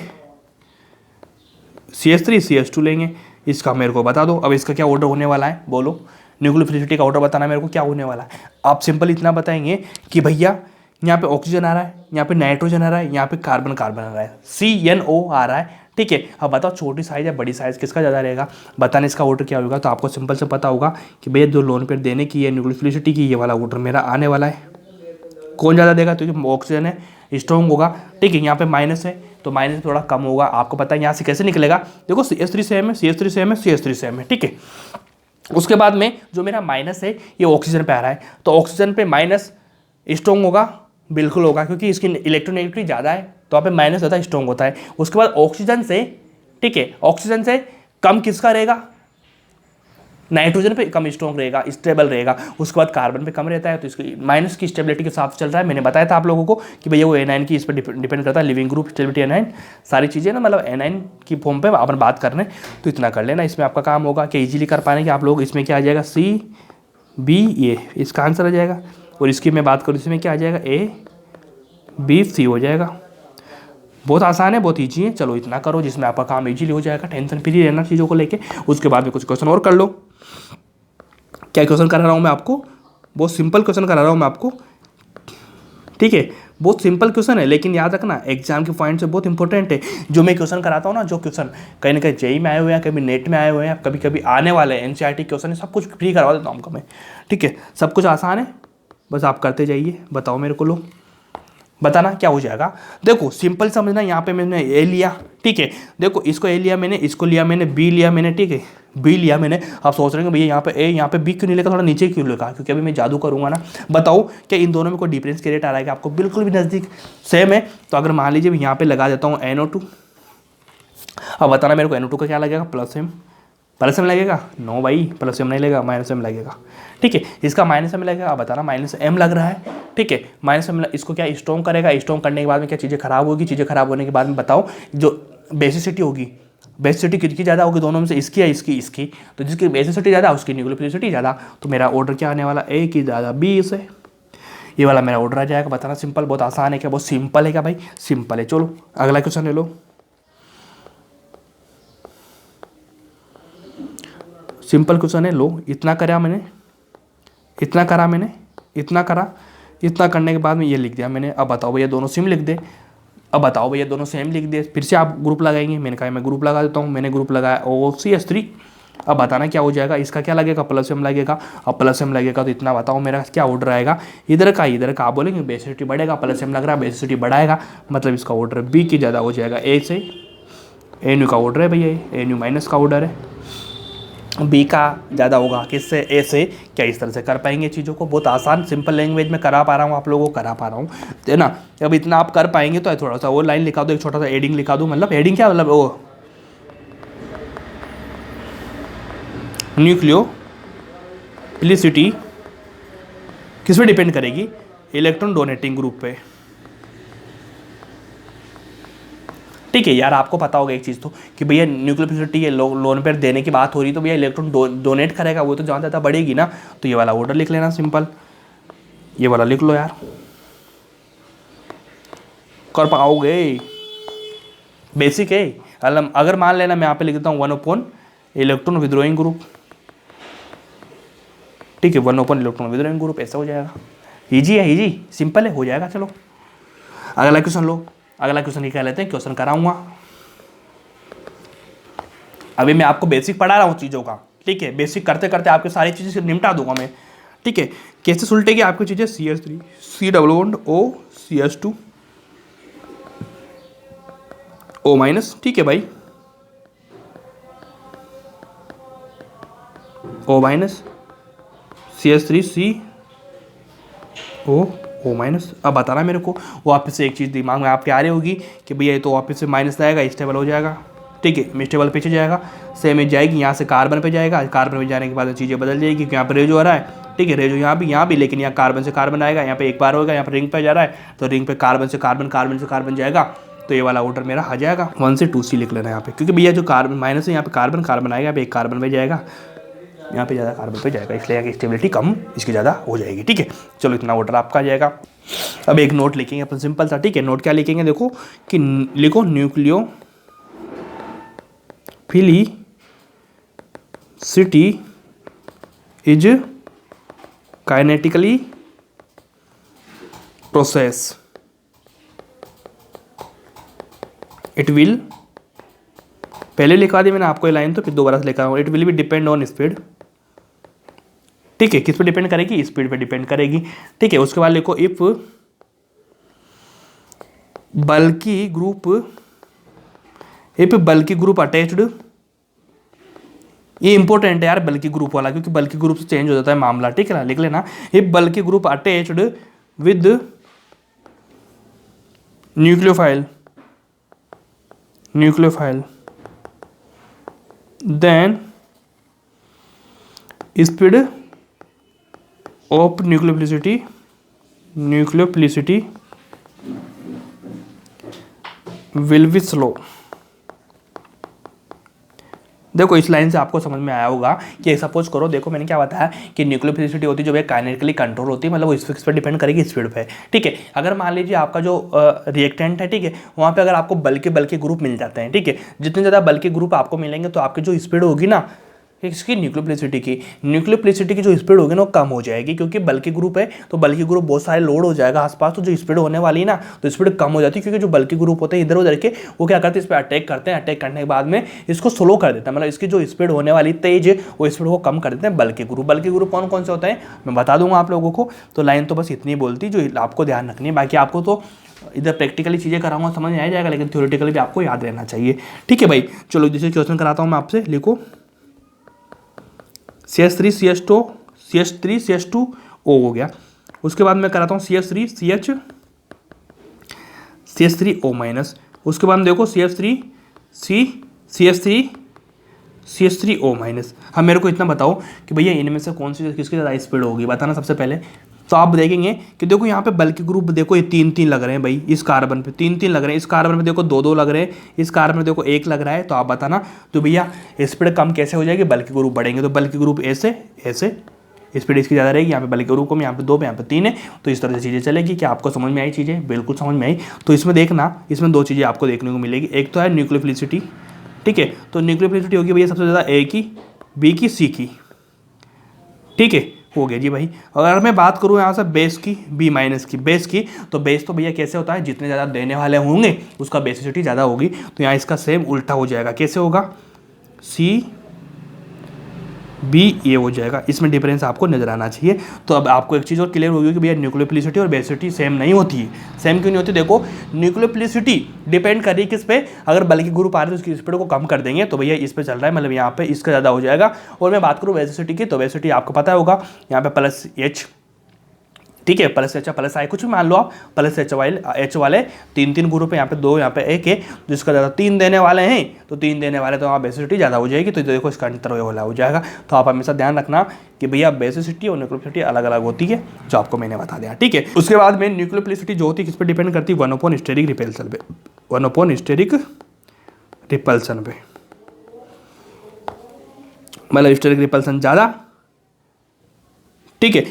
CH3 CH2 लेंगे, इसका मेरे को बता दो। अब इसका क्या ऑर्डर होने वाला है बोलो, न्यूक्लियोफिलिसिटी का ऑर्डर बताना मेरे को क्या होने वाला है। आप सिंपल इतना बताएंगे कि भैया यहाँ पे ऑक्सीजन आ रहा है, यहाँ पे नाइट्रोजन आ रहा है, यहाँ पे कार्बन कार्बन आ रहा है, CNO आ रहा है, ठीक है। अब बताओ छोटी साइज या बड़ी साइज किसका ज़्यादा रहेगा, बताने इसका ऑर्डर क्या होगा। तो आपको सिंपल से पता होगा कि भैया जो लोन पेयर देने की है न्यूक्लियोफिलिसिटी की, ये वाला ऑर्डर मेरा आने वाला है। कौन ज़्यादा देगा, तो ऑक्सीजन है, स्ट्रॉन्ग होगा, ठीक है। यहाँ पे माइनस है तो माइनस थोड़ा कम होगा। आपको पता है यहाँ से कैसे निकलेगा, देखो CH3 सेम है, CH3 सेम है, CH3 सेम है, ठीक है। उसके बाद में जो मेरा माइनस है ये ऑक्सीजन पे आ रहा है, तो ऑक्सीजन पे माइनस स्ट्रॉन्ग होगा, बिल्कुल होगा, क्योंकि इसकी इलेक्ट्रोनेगेटिविटी ज़्यादा है तो यहाँ पे माइनस ज़्यादा स्ट्रॉन्ग होता है। उसके बाद ऑक्सीजन से, ठीक है, ऑक्सीजन से कम किसका रहेगा, नाइट्रोजन पे कम स्ट्रॉन्ग रहेगा, स्टेबल रहेगा। उसके बाद कार्बन पे कम रहता है, तो इसकी माइनस की स्टेबिलिटी के साथ चल रहा है। मैंने बताया था आप लोगों को कि भैया वो एनाइन की इस पर डिपेंड करता है, लिविंग ग्रुप, स्टेबिलिटी, एनाइन, सारी चीज़ें ना, मतलब एनाइन की फॉर्म पे अपन बात कर रहे हैं। तो इतना कर लेना, इसमें आपका काम होगा कि इजीली कर पाएंगे आप लोग। इसमें क्या आ जाएगा, CBA इसका आंसर आ जाएगा। और इसकी मैं बात करूँ इसमें क्या आ जाएगा, ABC हो जाएगा। बहुत आसान है, बहुत ईजी है। चलो इतना करो जिसमें आपका काम इजीली हो जाएगा, टेंशन फ्री रहना चीज़ों को लेके। उसके बाद में कुछ क्वेश्चन और कर लो। क्या क्वेश्चन करा रहा हूँ मैं आपको, बहुत सिंपल क्वेश्चन करा रहा हूँ मैं आपको, ठीक है। बहुत सिंपल क्वेश्चन है, लेकिन याद रखना एग्जाम के पॉइंट से बहुत इंपॉर्टेंट है। जो मैं क्वेश्चन कराता हूँ ना, जो क्वेश्चन कहीं ना कहीं JEE में आए हुए हैं, कभी नेट में आए हुए हैं, कभी कभी आने वाले हैं, NCERT क्वेश्चन है, सब कुछ फ्री करवा देता हूँ आपको मैं, ठीक है। सब कुछ आसान है, बस आप करते जाइए। बताओ मेरे को, लो बताना क्या हो जाएगा। देखो सिंपल समझना, यहाँ पे मैंने A लिया, ठीक है। देखो इसको A लिया मैंने, इसको लिया मैंने, B लिया मैंने, ठीक है, B लिया मैंने। आप सोच रहे हैं भैया यहाँ पे A, यहाँ पे B क्यों नहीं लेगा, थोड़ा नीचे क्यों लेगा, क्योंकि अभी मैं जादू करूँगा ना। बताओ क्या इन दोनों में कोई डिफरेंस क्रिएट आ रहा है कि आपको बिल्कुल भी नज़दीक सेम है। तो अगर मान लीजिए यहाँ पे लगा देता हूँ NO2, अब बताना मेरे को NO2 का क्या लगेगा, प्लस M लगेगा। नो भाई, प्लस M नहीं लगेगा, -M लगेगा, ठीक है। इसका -M लगेगा, अब बताना -M लग रहा है, ठीक है। -M इसको क्या स्ट्रॉन्ग करेगा, स्ट्रॉन्ग करने के बाद में क्या चीज़ें खराब होगी, चीज़ें खराब होने के बाद में बताओ जो बेसिसिटी होगी, बेसिसिटी किसकी ज़्यादा होगी दोनों में से, इसकी या इसकी। तो जिसकी बेसिसिटी ज़्यादा उसकी न्यूक्लियोफिलिसिटी ज़्यादा। तो मेरा ऑर्डर क्या आने वाला, A की ज़्यादा B से, ये वाला मेरा ऑर्डर आ जाएगा। बताना सिंपल, बहुत आसान है क्या, बहुत सिंपल है क्या भाई, सिंपल है। चलो अगला क्वेश्चन ले लो। सिंपल क्वेश्चन है, लो इतना करा मैंने, इतना करा मैंने, इतना करा, इतना करने के बाद में ये लिख दिया मैंने। अब बताओ भैया दोनों सेम लिख दे, अब बताओ भैया दोनों सेम लिख दे, फिर से आप ग्रुप लगाएंगे। मैंने कहा मैं ग्रुप लगा देता हूँ, मैंने ग्रुप लगाया OCH3। अब बताना क्या हो जाएगा, इसका क्या लगेगा, +M लगेगा। अब +M लगेगा तो इतना बताओ मेरा क्या ऑर्डर आएगा, इधर का आप बोलेंगे बेसिसिटी बढ़ेगा, +M लग रहा है बेसिसिटी बढ़ाएगा, मतलब इसका ऑर्डर B की ज़्यादा हो जाएगा। A से NU का ऑर्डर है भैया, NU माइनस का ऑर्डर है, B का ज़्यादा होगा किससे, A से। क्या इस तरह से कर पाएंगे चीज़ों को, बहुत आसान सिंपल लैंग्वेज में करा पा रहा हूँ, आप लोगों को करा पा रहा हूँ, है ना। अब इतना आप कर पाएंगे तो थोड़ा सा वो लाइन लिखा दो, एक छोटा सा एडिंग लिखा दो, मतलब एडिंग क्या, मतलब वो न्यूक्लियोफिलिसिटी किस पे डिपेंड करेगी, इलेक्ट्रॉन डोनेटिंग ग्रुप पे, ठीक है। यार आपको पता होगा एक चीज़ तो कि भैया न्यूक्लियोफिलिसिटी ये लोन पेयर देने की बात हो रही, तो भैया इलेक्ट्रॉन डोनेट करेगा वो तो जहाँ ज़्यादा बढ़ेगी ना। तो ये वाला ऑर्डर लिख लेना सिंपल, ये वाला लिख लो यार, कर पाओगे, बेसिक है। अगर मान लेना मैं यहाँ पे लिख देता हूँ 1/, इलेक्ट्रॉन विद्रोइंग ग्रुप, ठीक है, 1/, इलेक्ट्रॉन विद्रोइंग ग्रुप, ऐसा हो जाएगा। ईजी है, ईजी सिंपल है, हो जाएगा। चलो अगला क्वेश्चन लो। अगला क्वेश्चन ये कह लेते हैं, क्वेश्चन कराऊंगा। अभी मैं आपको बेसिक पढ़ा रहा हूँ चीज़ों का, ठीक है। बेसिक करते करते आपके सारी चीज़ें से निपटा दूंगा मैं, ठीक है। कैसे सुलटेगी आपकी चीज़ें, CH3 C double bond O CH2 O-, ठीक है भाई, O-, CH3 C O-। अब बताना मेरे को, वापस से एक चीज़ दिमाग में आपके आ रही होगी कि भैया ये तो वापस से माइनस आएगा, स्टेबल हो जाएगा, ठीक है, स्टेबल पीछे जाएगा, सेम एज जाएगी, यहाँ से कार्बन पे जाएगा, कार्बन पे जाने के बाद चीज़ें बदल जाएगी, क्योंकि यहाँ पर रेजो आ रहा है, ठीक है, रेजो यहाँ भी, लेकिन यहाँ कार्बन से कार्बन आएगा, यहाँ पे एक बार होगा, यहाँ पर रिंग पे जा रहा है, तो रिंग पे कार्बन से कार्बन जाएगा। तो ये वाला ऑर्डर मेरा आ जाएगा। 1 से 2C लिख लेना यहाँ पे, क्योंकि भैया जो कार्बन माइनस है यहाँ पे कार्बन आएगा, यहाँ पे एक कार्बन पे जाएगा, यहाँ पे ज़्यादा कार्बन पे जाएगा, इसलिए यहाँ की स्टेबिलिटी कम इसकी ज़्यादा हो जाएगी, ठीक है। चलो इतना ऑर्डर आपका आ जाएगा। अब एक नोट लिखेंगे अपन सिंपल सा, ठीक है। नोट क्या लिखेंगे, देखो कि लिखो nucleophilicity is kinetically process, it will, पहले लिखवा दी मैंने आपको ये लाइन, तो फिर दोबारा से लिखा हूँ, it will be depend on speed. ठीक है, किस पे डिपेंड करेगी? स्पीड पे डिपेंड करेगी। ठीक है, उसके बाद लिखो इफ बल्कि ग्रुप अटैच्ड, ये इंपॉर्टेंट है यार बल्कि ग्रुप वाला, क्योंकि बल्कि ग्रुप से चेंज हो जाता है मामला। ठीक है ना, लिख लेना, if bulky group attached with nucleophile then speed of nucleophilicity will be slow. देखो इस लाइन से आपको समझ में आया होगा कि सपोज करो, देखो मैंने क्या बताया कि न्यूक्लियोफिलिसिटी होती है जो है काइनेटिकली कंट्रोल होती है, मतलब वो इस पर डिपेंड करेगी स्पीड पे। ठीक है, अगर मान लीजिए आपका जो रिएक्टेंट है, ठीक है, वहाँ पे अगर आपको बल्कि ग्रुप मिल जाते हैं, ठीक है, जितने ज़्यादा बल्कि ग्रुप आपको मिलेंगे तो आपकी जो स्पीड होगी ना, इसकी न्यूक्लियोफिलिसिटी की जो स्पीड होगी ना वो कम हो जाएगी, क्योंकि बल्कि ग्रुप है तो बल्कि ग्रुप बहुत सारे लोड हो जाएगा आसपास, तो जो स्पीड होने वाली है ना तो स्पीड कम हो जाती है, क्योंकि जो बल्कि ग्रुप होते हैं इधर उधर के वो क्या करते हैं, इस पर अटैक करते हैं, अटैक करने के बाद में इसको स्लो कर देते हैं, मतलब इसकी जो स्पीड होने वाली तेज है वो स्पीड को कम कर देते हैं बल्कि ग्रुप कौन कौन से होता है मैं बता दूंगा आप लोगों को। तो लाइन तो बस इतनी बोलती जो आपको ध्यान रखनी है, बाकी आपको तो इधर प्रैक्टिकली चीज़ें कराऊंगा समझ में आ जाएगा, लेकिन थ्योरेटिकली भी आपको याद रहना चाहिए। ठीक है भाई, चलो जैसे क्वेश्चन कराता हूँ मैं आपसे, लिखो CH3 CH2 O हो गया। उसके बाद मैं कराता हूँ CH3 O माइनस। उसके बाद देखो CH3 O माइनस। अब मेरे को इतना बताओ कि भैया इनमें से कौन सी किसकी ज़्यादा स्पीड होगी, बताना सबसे पहले। तो आप देखेंगे कि देखो यहाँ पे बल्कि ग्रुप देखो ये 3 लग रहे हैं भाई, इस कार्बन पे 3 लग रहे हैं, इस कार्बन में देखो 2 लग रहे हैं, इस कार्बन में देखो 1 लग रहा है। तो आप बताना तो भैया स्पीड कम कैसे हो जाएगी, बल्कि ग्रुप बढ़ेंगे। तो बल्कि ग्रुप ऐसे स्पीड इसकी ज़्यादा रहेगी, यहाँ पे बल्कि ग्रुप कम, यहाँ पे 2 पे, यहाँ पे 3 है। तो इस तरह से चीज़ें चलेगी। क्या आपको समझ में आई चीज़ें? बिल्कुल समझ में आई। तो इसमें देखना, इसमें 2 चीज़ें आपको देखने को मिलेगी। एक तो है न्यूक्लियोफिलिसिटी, ठीक है, तो न्यूक्लियोफिलिसिटी होगी भैया सबसे ज़्यादा A की, B की, C की। ठीक है, हो गया जी भाई। अगर मैं बात करूँ यहाँ से बेस की, B माइनस की, बेस की, तो बेस तो भैया कैसे होता है, जितने ज़्यादा देने वाले होंगे उसका बेसिसिटी ज़्यादा होगी। तो यहाँ इसका सेम उल्टा हो जाएगा। कैसे होगा? CB ये हो जाएगा। इसमें डिफरेंस आपको नजर आना चाहिए। तो अब आपको एक चीज़ और क्लियर होगी कि भैया न्यूक्लियोफिलिसिटी और बेसिसिटी सेम नहीं होती है। सेम क्यों नहीं होती? देखो न्यूक्लियोफिलिसिटी डिपेंड कर रही है किस पे, अगर बल्कि ग्रुप आ रहे हैं तो उसकी स्पीड को कम कर देंगे, तो भैया इस पे चल रहा है, मतलब यहाँ पे इसका ज़्यादा हो जाएगा। और मैं बात करूँ बेसिसिटी की, तो बेसिसिटी आपको पता होगा यहाँ पे +H, ठीक है, +H +I कुछ भी मान लो आप, +H वाले 3 ग्रुप है, यहाँ पे 2, यहाँ पे 1 है, जिसका ज़्यादा 3 देने वाले हैं, तो 3 देने वाले तो वहाँ बेसिसिटी ज़्यादा हो जाएगी। तो देखो इसका अंतर ये वाला हो जाएगा। तो आप हमेशा ध्यान रखना कि भैया बेसिसिटी और न्यूक्लियोफिलिसिटी अलग अलग होती है, जो आपको मैंने बता दिया। ठीक है, उसके बाद में न्यूक्लियोफिलिसिटी जो होती है किस पर डिपेंड करती है? 1/स्टेरिक रिपल्सन पे, 1/स्टेरिक रिपल्सन पे, मतलब स्टेरिक रिपल्सन ज़्यादा, ठीक है,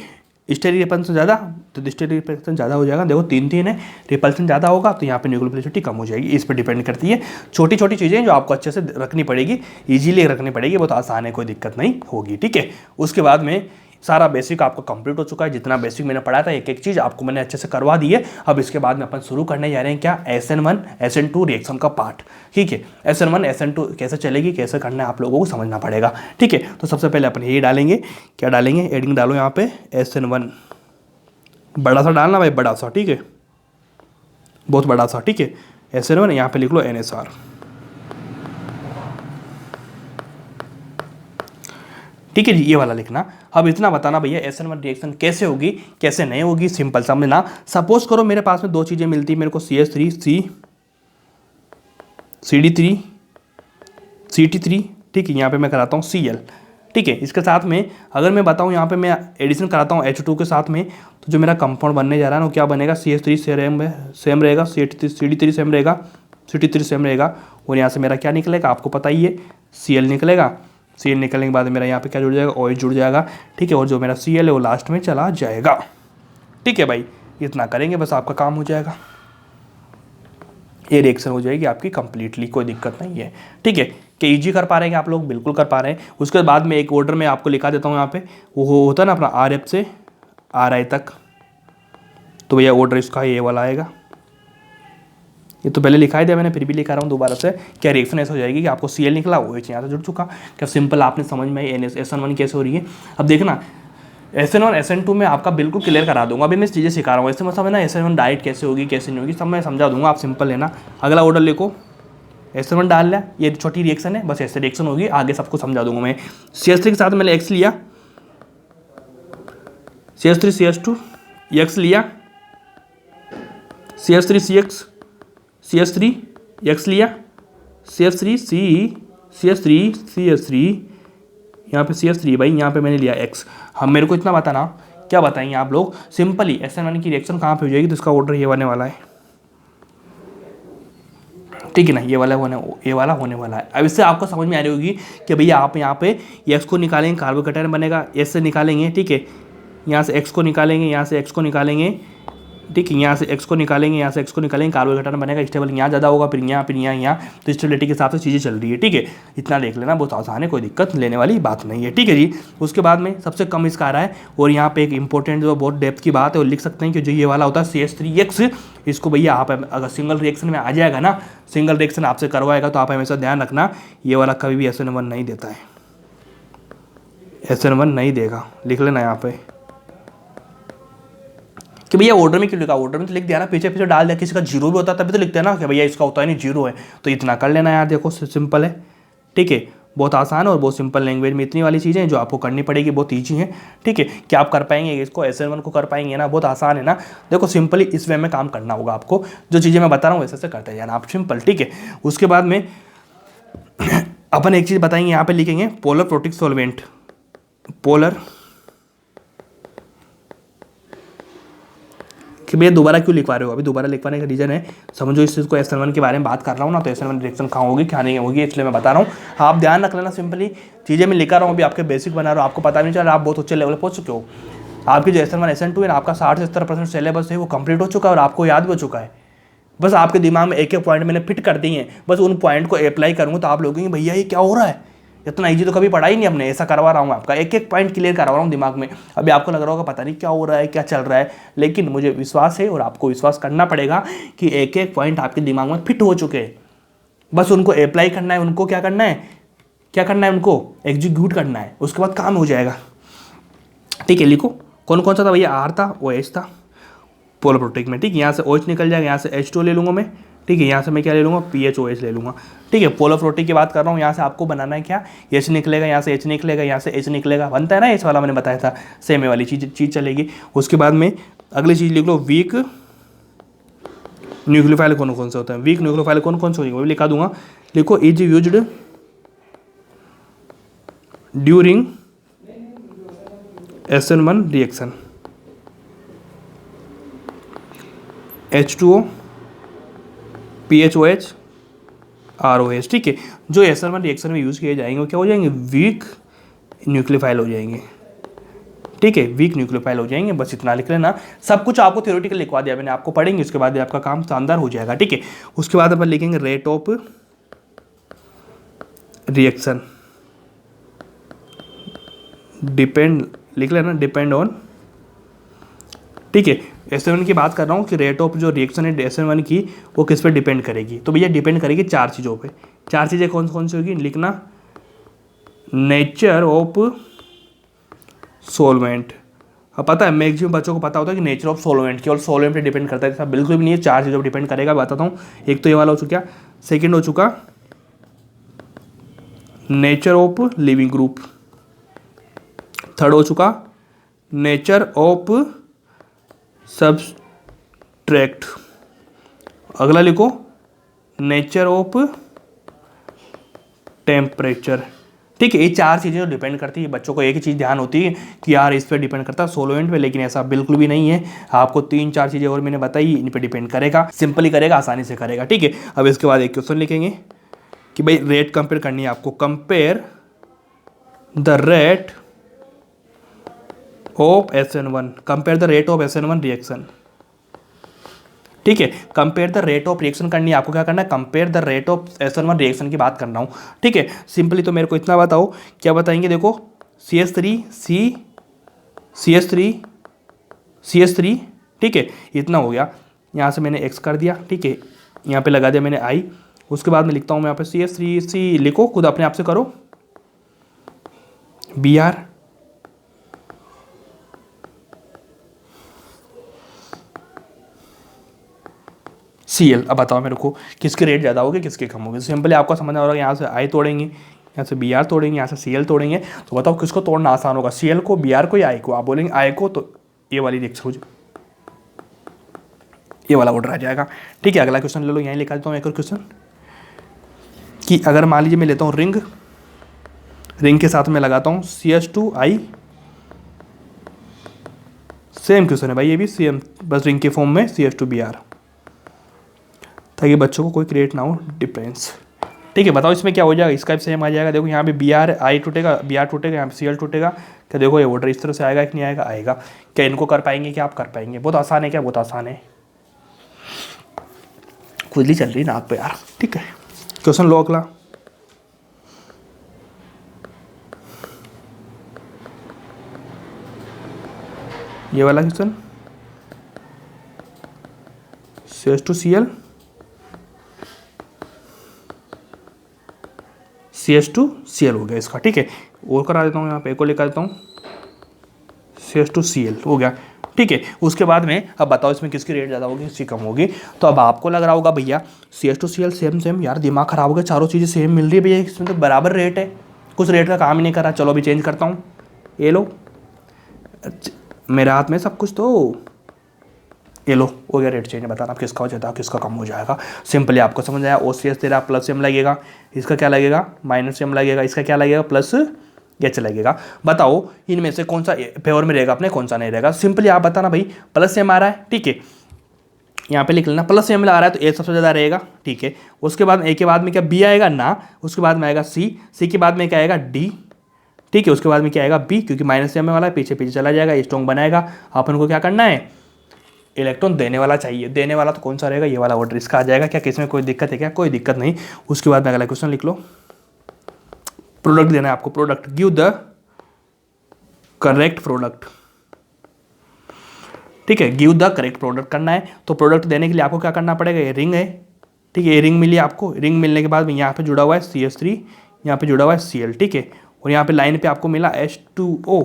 स्टेरिक रिपल्सन ज़्यादा, तो स्टेरिक रिपल्सन ज़्यादा हो जाएगा। देखो 3 है, रिपल्सन ज़्यादा होगा तो यहाँ पे न्यूक्लियोफिलिसिटी कम हो जाएगी। इस पर डिपेंड करती है। छोटी छोटी चीज़ें जो आपको अच्छे से रखनी पड़ेगी, इजीली रखनी पड़ेगी, बहुत आसान है, कोई दिक्कत नहीं होगी। ठीक है, उसके बाद में सारा बेसिक आपको कंप्लीट हो चुका है। जितना बेसिक मैंने पढ़ा था एक एक चीज़ आपको मैंने अच्छे से करवा दी है। अब इसके बाद में अपन शुरू करने जा रहे हैं क्या? SN1 SN2 रिएक्शन का पार्ट। ठीक है, SN1 SN2 कैसे चलेगी, कैसे करना है, आप लोगों को समझना पड़ेगा। ठीक है, तो सबसे पहले अपन ये डालेंगे, क्या डालेंगे? एडिंग डालो यहाँ पे SN1, बड़ा सा डालना भाई, बड़ा सा, ठीक है, बहुत बड़ा सा। ठीक है, SN1 यहाँ पे लिख लो NSR। ठीक है जी, ये वाला लिखना। अब इतना बताना भैया SN1 रिएक्शन कैसे होगी, कैसे नहीं होगी, सिंपल समझना। सपोज करो मेरे पास में 2 चीज़ें मिलती है मेरे को, CH3 CD3 CT3, ठीक है, यहाँ पे मैं कराता हूँ Cl। ठीक है, इसके साथ में अगर मैं बताऊँ यहाँ पे मैं एडिशन कराता हूँ H2 के साथ में, तो जो मेरा कंपाउंड बनने जा रहा है ना वो क्या बनेगा? CH3 सेम रहेगा, CD3 सेम रहेगा, CT3 सेम रहेगा, और यहाँ से मेरा क्या निकलेगा आपको पता ही है, Cl निकलेगा। Cl निकलने के बाद मेरा यहाँ पे क्या जुड़ जाएगा? OH जुड़ जाएगा। ठीक है, और जो मेरा Cl है वो लास्ट में चला जाएगा। ठीक है भाई, इतना करेंगे बस आपका काम हो जाएगा। ये रिएक्शन हो जाएगी आपकी कंप्लीटली, कोई दिक्कत नहीं है। ठीक है, कि ईजी कर पा रहे हैं आप लोग, बिल्कुल कर पा रहे हैं। उसके बाद में एक ऑर्डर में आपको लिखा देता हूँ यहाँ पे, वो होता है ना अपना RF से RI तक, तो भैया ऑर्डर इसका ये वाला आएगा। ये तो पहले लिखा ही दिया मैंने, फिर भी लिखा रहा हूँ दोबारा से। क्या रिएक्शन ऐसा हो जाएगी कि आपको Cl निकला, OH यहाँ से जुड़ चुका। क्या सिंपल, आपने समझ में आई SN1 कैसे हो रही है। अब देखना SN1 SN2 में आपका बिल्कुल क्लियर करा दूंगा। अभी मैं चीज़ें सिखा रहा हूँ, ऐसे मतलब ना SN1 डाइट कैसे होगी कैसे नहीं होगी सब मैं समझा दूंगा, आप सिंपल लेना। अगला ऑर्डर लिखो, SN1 डाल लिया, ये छोटी रिएक्शन है, बस ऐसे रिएक्शन होगी, आगे सबको समझा दूंगा मैं। CH3 के साथ मैंने X लिया, CH3 CH2 X लिया, CH3 CX CH3 X लिया, CH3 CH3 यहाँ पे CH3 भाई, यहाँ पे मैंने लिया X। हम मेरे को इतना बताना, क्या बताएंगे आप लोग, सिंपली SN1 की रिएक्शन कहाँ पे हो जाएगी, तो इसका ऑर्डर ये होने वाला है। ठीक है ना, ये वाला होने वाला है। अब इससे आपको समझ में आ रही होगी कि भैया आप यहाँ पे X को निकालेंगे, कार्बोकेटायन बनेगा, S से निकालेंगे, ठीक है, यहाँ से X को निकालेंगे, यहाँ से X को निकालेंगे, ठीक है, यहाँ से X को निकालेंगे, यहाँ से X को निकालेंगे, कार्बोकेटायन बनेगा, स्टेबल यहाँ ज़्यादा होगा, फिर यहाँ, तो स्टेबिलिटी के हिसाब से चीज़ें चल रही है। ठीक है, इतना देख लेना, बहुत आसान है, कोई दिक्कत लेने वाली बात नहीं है। ठीक है जी, उसके बाद में सबसे कम इसका आ रहा है, और यहाँ पे एक इंपॉर्टेंट जो बहुत डेप्थ की बात है, वो लिख सकते हैं कि जो ये वाला होता है CH3X, इसको भैया आप अगर सिंगल रिएक्शन में आ जाएगा ना, सिंगल रिएक्शन आपसे करवाएगा, तो आप हमेशा ध्यान रखना ये वाला कभी भी SN1 नहीं देता है, SN1 नहीं देगा, लिख लेना यहाँ पे कि भैया ऑर्डर में क्यों लिखा, ऑर्डर में तो लिख दिया ना, पीछे पीछे डाल दिया, किसी का जीरो भी होता है तभी तो लिखते हैं ना कि भैया इसका होता है नहीं जीरो है, तो इतना कर लेना यार, देखो सिंपल है। ठीक है, बहुत आसान है और बहुत सिंपल लैंग्वेज में इतनी वाली चीज़ें जो आपको करनी पड़ेगी, बहुत ईजी है। ठीक है, क्या आप कर पाएंगे इसको, SN1 को कर पाएंगे ना, बहुत आसान है ना। देखो सिंपली इस वे में काम करना होगा आपको, जो चीज़ें मैं बता रहा हूँ वैसे से करते जाना आप, सिंपल। ठीक है, उसके बाद में अपन एक चीज़ बताएंगे, यहाँ पे लिखेंगे पोलर प्रोटिक सॉल्वेंट, पोलर, कि भैया दोबारा क्यों लिखवा रहे हो, अभी दोबारा लिखवाने का रीज़न है, समझो इस चीज़ को, SN1 के बारे में बात कर रहा हूँ ना, तो SN1 रिएक्शन कहाँ होगी क्या नहीं होगी, इसलिए मैं बता रहा हूँ। आप ध्यान रख लेना, सिंपली चीज़ें मैं लिखा रहा हूँ, अभी आपके बेसिक बना रहा हूँ, आपको पता नहीं चल रहा, आप बहुत ऊंचे लेवल पर पहुँच चुके हो। आपकी जो SN1 SN2 है ना, आपका 60 से 70% सिलेबस है वो कंप्लीट हो चुका है और आपको याद भी हो चुका है। बस आपके दिमाग में एक एक पॉइंट मैंने फिट कर दिए हैं, बस उन पॉइंट को अप्लाई करूँगा तो आप लोगों भैया ये क्या हो रहा है, इतना इजी तो कभी पढ़ा ही नहीं हमने, ऐसा करवा रहा हूँ आपका, एक एक पॉइंट क्लियर करवा रहा हूँ दिमाग में। अभी आपको लग रहा होगा पता नहीं क्या हो रहा है क्या चल रहा है, लेकिन मुझे विश्वास है और आपको विश्वास करना पड़ेगा कि एक एक पॉइंट आपके दिमाग में फिट हो चुके हैं, बस उनको अप्लाई करना है, उनको क्या करना है उनको एग्जीक्यूट करना है, उसके बाद काम हो जाएगा। ठीक है, लिखो कौन कौन सा था भैया, R था, OH था पोलर प्रोटिक में। ठीक है, यहाँ से OH निकल जाएगा, यहाँ से H2 ले लूँगा मैं। ठीक है, यहाँ से मैं क्या ले लूँगा, PHOH ले लूँगा। ठीक है, पोलर प्रोटिक की बात कर रहा हूँ, यहाँ से आपको बनाना है क्या, H निकलेगा, यहाँ से H निकलेगा, यहाँ से H निकलेगा, बनता है ना H वाला, मैंने बताया था, सेम वाली चीज़ चलेगी। उसके बाद में अगली चीज़ लिख लो, वीक न्यूक्लियोफाइल कौन कौन से होते हैं, वीक न्यूक्लियोफाइल कौन कौन से होंगे वो भी लिखा दूंगा। लिखो is used during SN1 reaction, H2O PHOH ROH। ठीक है, जो SN1 रिएक्शन में यूज़ किए जाएंगे वो क्या हो जाएंगे, वीक न्यूक्लियोफाइल हो जाएंगे। ठीक है, वीक न्यूक्लियोफाइल हो जाएंगे, बस इतना लिख लेना। सब कुछ आपको थ्योरेटिकल लिखवा दिया मैंने, आपको पढ़ेंगे उसके बाद आपका काम शानदार हो जाएगा। ठीक है, उसके बाद अपन लिखेंगे रेट ऑफ रिएक्शन, डिपेंड लिख लेना, डिपेंड ऑन। ठीक है, SN1 की बात कर रहा हूँ कि रेट ऑफ जो रिएक्शन है SN1 की वो किस पे डिपेंड करेगी, तो भैया डिपेंड करेगी 4 चीज़ों पे। 4 चीज़ें कौन कौन सी होगी लिखना, नेचर ऑफ सोलवेंट। अब पता है मैक्सिमम बच्चों को पता होता है कि नेचर ऑफ सोलवेंट केवल सोलवेंट पे डिपेंड करता है, ऐसा बिल्कुल भी नहीं है, 4 चीज़ों पर डिपेंड करेगा, बताता हूँ। एक तो ये वाला हो चुका, सेकेंड हो चुका nature of leaving group, third हो चुका नेचर ऑफ सब्सट्रैक्ट, अगला लिखो नेचर ऑफ टेम्परेचर। ठीक है, ये 4 चीज़ें जो डिपेंड करती है, बच्चों को एक ही चीज़ ध्यान होती है कि यार इस पर डिपेंड करता है सोलोवेंट पे, लेकिन ऐसा बिल्कुल भी नहीं है। आपको 3-4 चीज़ें और मैंने बताई, इन पे डिपेंड करेगा, सिंपली करेगा, आसानी से करेगा। ठीक है, अब इसके बाद एक क्वेश्चन लिखेंगे कि भाई रेट कंपेयर करनी है आपको, compare the rate of SN1, compare the rate of SN1 reaction. ठीक है। Compare the rate of reaction करनी है आपको, क्या करना है, compare the rate of SN1 reaction की बात कर रहा हूँ, ठीक है। सिंपली तो मेरे को इतना बताओ, क्या बताएंगे, देखो CH3 CH3 ठीक है, इतना हो गया। यहाँ से मैंने X कर दिया, ठीक है, यहाँ पे लगा दिया मैंने I। उसके बाद में लिखता हूँ मैं यहाँ पे CH3C, लिखो खुद अपने आप से करो, Br Cl। अब बताओ मेरे को किसके रेट ज़्यादा होगी किसके कम होगी। सिंपली आपको समझ आ रहा है, यहाँ से I तोड़ेंगे, यहाँ से Br तोड़ेंगे, यहाँ से Cl तोड़ेंगे, तो बताओ किसको तोड़ना आसान होगा, Cl को, Br को या I को। आप बोलेंगे I को, तो ये वाली रिएक्शन हो जाए, ये वाला ऑर्डर आ जाएगा, ठीक है। अगला क्वेश्चन ले लो, यहीं लिखा देता हूँ एक और क्वेश्चन, कि अगर मान लीजिए मैं लेता हूँ रिंग के साथ में लगाता हूँ CH2I, सेम क्वेश्चन है भाई, ये भी सेम, बस रिंग के फॉर्म में CH2Br, ताकि बच्चों को कोई क्रिएट ना हो डिफरेंस, ठीक है। बताओ इसमें क्या हो जाएगा, इसका भी सेम आ जाएगा। देखो यहाँ पे Br टूटेगा, Br टूटेगा, यहाँ पे Cl टूटेगा, क्या देखो ये ऑर्डर इस तरह से आएगा कि नहीं आएगा, आएगा। क्या इनको कर पाएंगे, क्या आप कर पाएंगे, बहुत आसान है, क्या बहुत आसान है, खुजली चल रही नाक पे यार, ठीक है। क्वेश्चन लो अगला, ये वाला क्वेश्चन, CH2Cl CH2Cl हो गया इसका, ठीक है। और करा देता हूँ, यहाँ पे एक और लिखा देता हूँ, CH2Cl हो गया, ठीक है। उसके बाद में अब बताओ इसमें किसकी रेट ज़्यादा होगी किसकी कम होगी। तो अब आपको लग रहा होगा भैया CH2Cl सेम यार, दिमाग खराब हो गया, चारों चीज़ें सेम मिल रही है भैया, इसमें तो बराबर रेट है, कुछ रेट का काम ही नहीं कर रहा। चलो अभी चेंज करता हूँ, ये लो मेरे हाथ में सब कुछ, तो ये लो हो गया रेट चेंज। बताना आप किसका हो जाता है किसका कम हो जाएगा। सिंपली आपको समझ आया, OCS तेरा +M लगेगा, इसका क्या लगेगा -M लगेगा, इसका क्या लगेगा +H लगेगा। बताओ इनमें से कौन सा फेवर में रहेगा अपने, कौन सा नहीं रहेगा। सिंपली आप बताना भाई, +M आ रहा है, ठीक है, यहाँ पे लिख लेना +M आ रहा है, तो A सबसे ज़्यादा रहेगा, ठीक है। उसके बाद A के बाद में क्या B आएगा ना, उसके बाद में आएगा C के बाद में क्या आएगा D, ठीक है। उसके बाद में क्या आएगा B, क्योंकि -M वाला है, पीछे पीछे चला जाएगा, स्ट्रॉन्ग बनाएगा। अपन को क्या करना है, इलेक्ट्रॉन देने वाला चाहिए, देने वाला तो कौन सा रहेगा, ये वाला ऑर्डर इसका आ जाएगा। क्या किसमें कोई दिक्कत है क्या, कोई दिक्कत नहीं। उसके बाद में अगला क्वेश्चन लिख लो, प्रोडक्ट देना है आपको, product, give the correct product, ठीक है, गिव द करेक्ट प्रोडक्ट करना है। तो प्रोडक्ट देने के लिए आपको क्या करना पड़ेगा, ये रिंग है, ठीक है, ये रिंग मिली आपको, रिंग मिलने के बाद में यहाँ पे जुड़ा हुआ है CH3, यहाँ पे जुड़ा हुआ है Cl, ठीक है, और यहाँ पे लाइन पे आपको मिला H2O,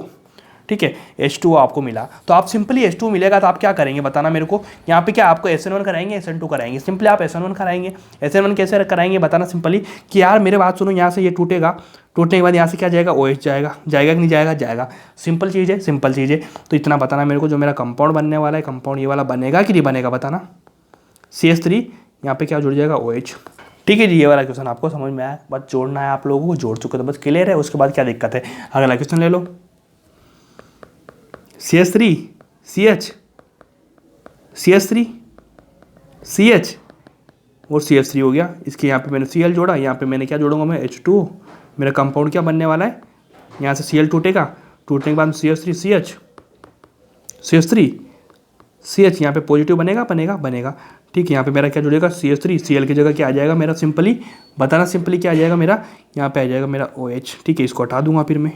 ठीक है, H2O आपको मिला। तो आप सिंपली H2 मिलेगा तो आप क्या करेंगे बताना मेरे को। यहाँ पे क्या आपको SN1 कराएंगे SN2 कराएंगे, सिंपली आप SN1 कराएंगे। SN1 कैसे कराएंगे बताना सिंपली, कि यार मेरे बात सुनो, यहाँ से ये टूटेगा, टूटने के बाद यहाँ से क्या जाएगा, OH जाएगा, जाएगा कि नहीं जाएगा, जाएगा। सिंपल चीज़ है, सिंपल चीज़ है। तो इतना बताना मेरे को, जो मेरा कंपाउंड बनने वाला है, कंपाउंड ये वाला बनेगा कि नहीं बनेगा बताना। CH3 यहाँ पे क्या जुड़ जाएगा, OH, ठीक है जी। ये वाला क्वेश्चन आपको समझ में आया, बस जोड़ना है आप लोगों को, जोड़ चुके तो बस क्लियर है। उसके बाद क्या दिक्कत है, अगला क्वेश्चन ले लो, CH3 CH CH3 CH और CH3 हो गया। इसके यहाँ पे मैंने Cl जोड़ा, यहाँ पे मैंने क्या जोड़ूंगा मैं, H2O। मेरा कंपाउंड क्या बनने वाला है, यहाँ से Cl टूटेगा, टूटने के बाद CH3 CH यहाँ पे पॉजिटिव बनेगा, ठीक है। यहाँ पे मेरा क्या जुड़ेगा, CH3, Cl की जगह क्या आ जाएगा मेरा, सिंपली बताना, सिंपली क्या आ जाएगा मेरा, यहाँ पे आ जाएगा मेरा OH, ठीक है। इसको हटा दूंगा फिर मैं,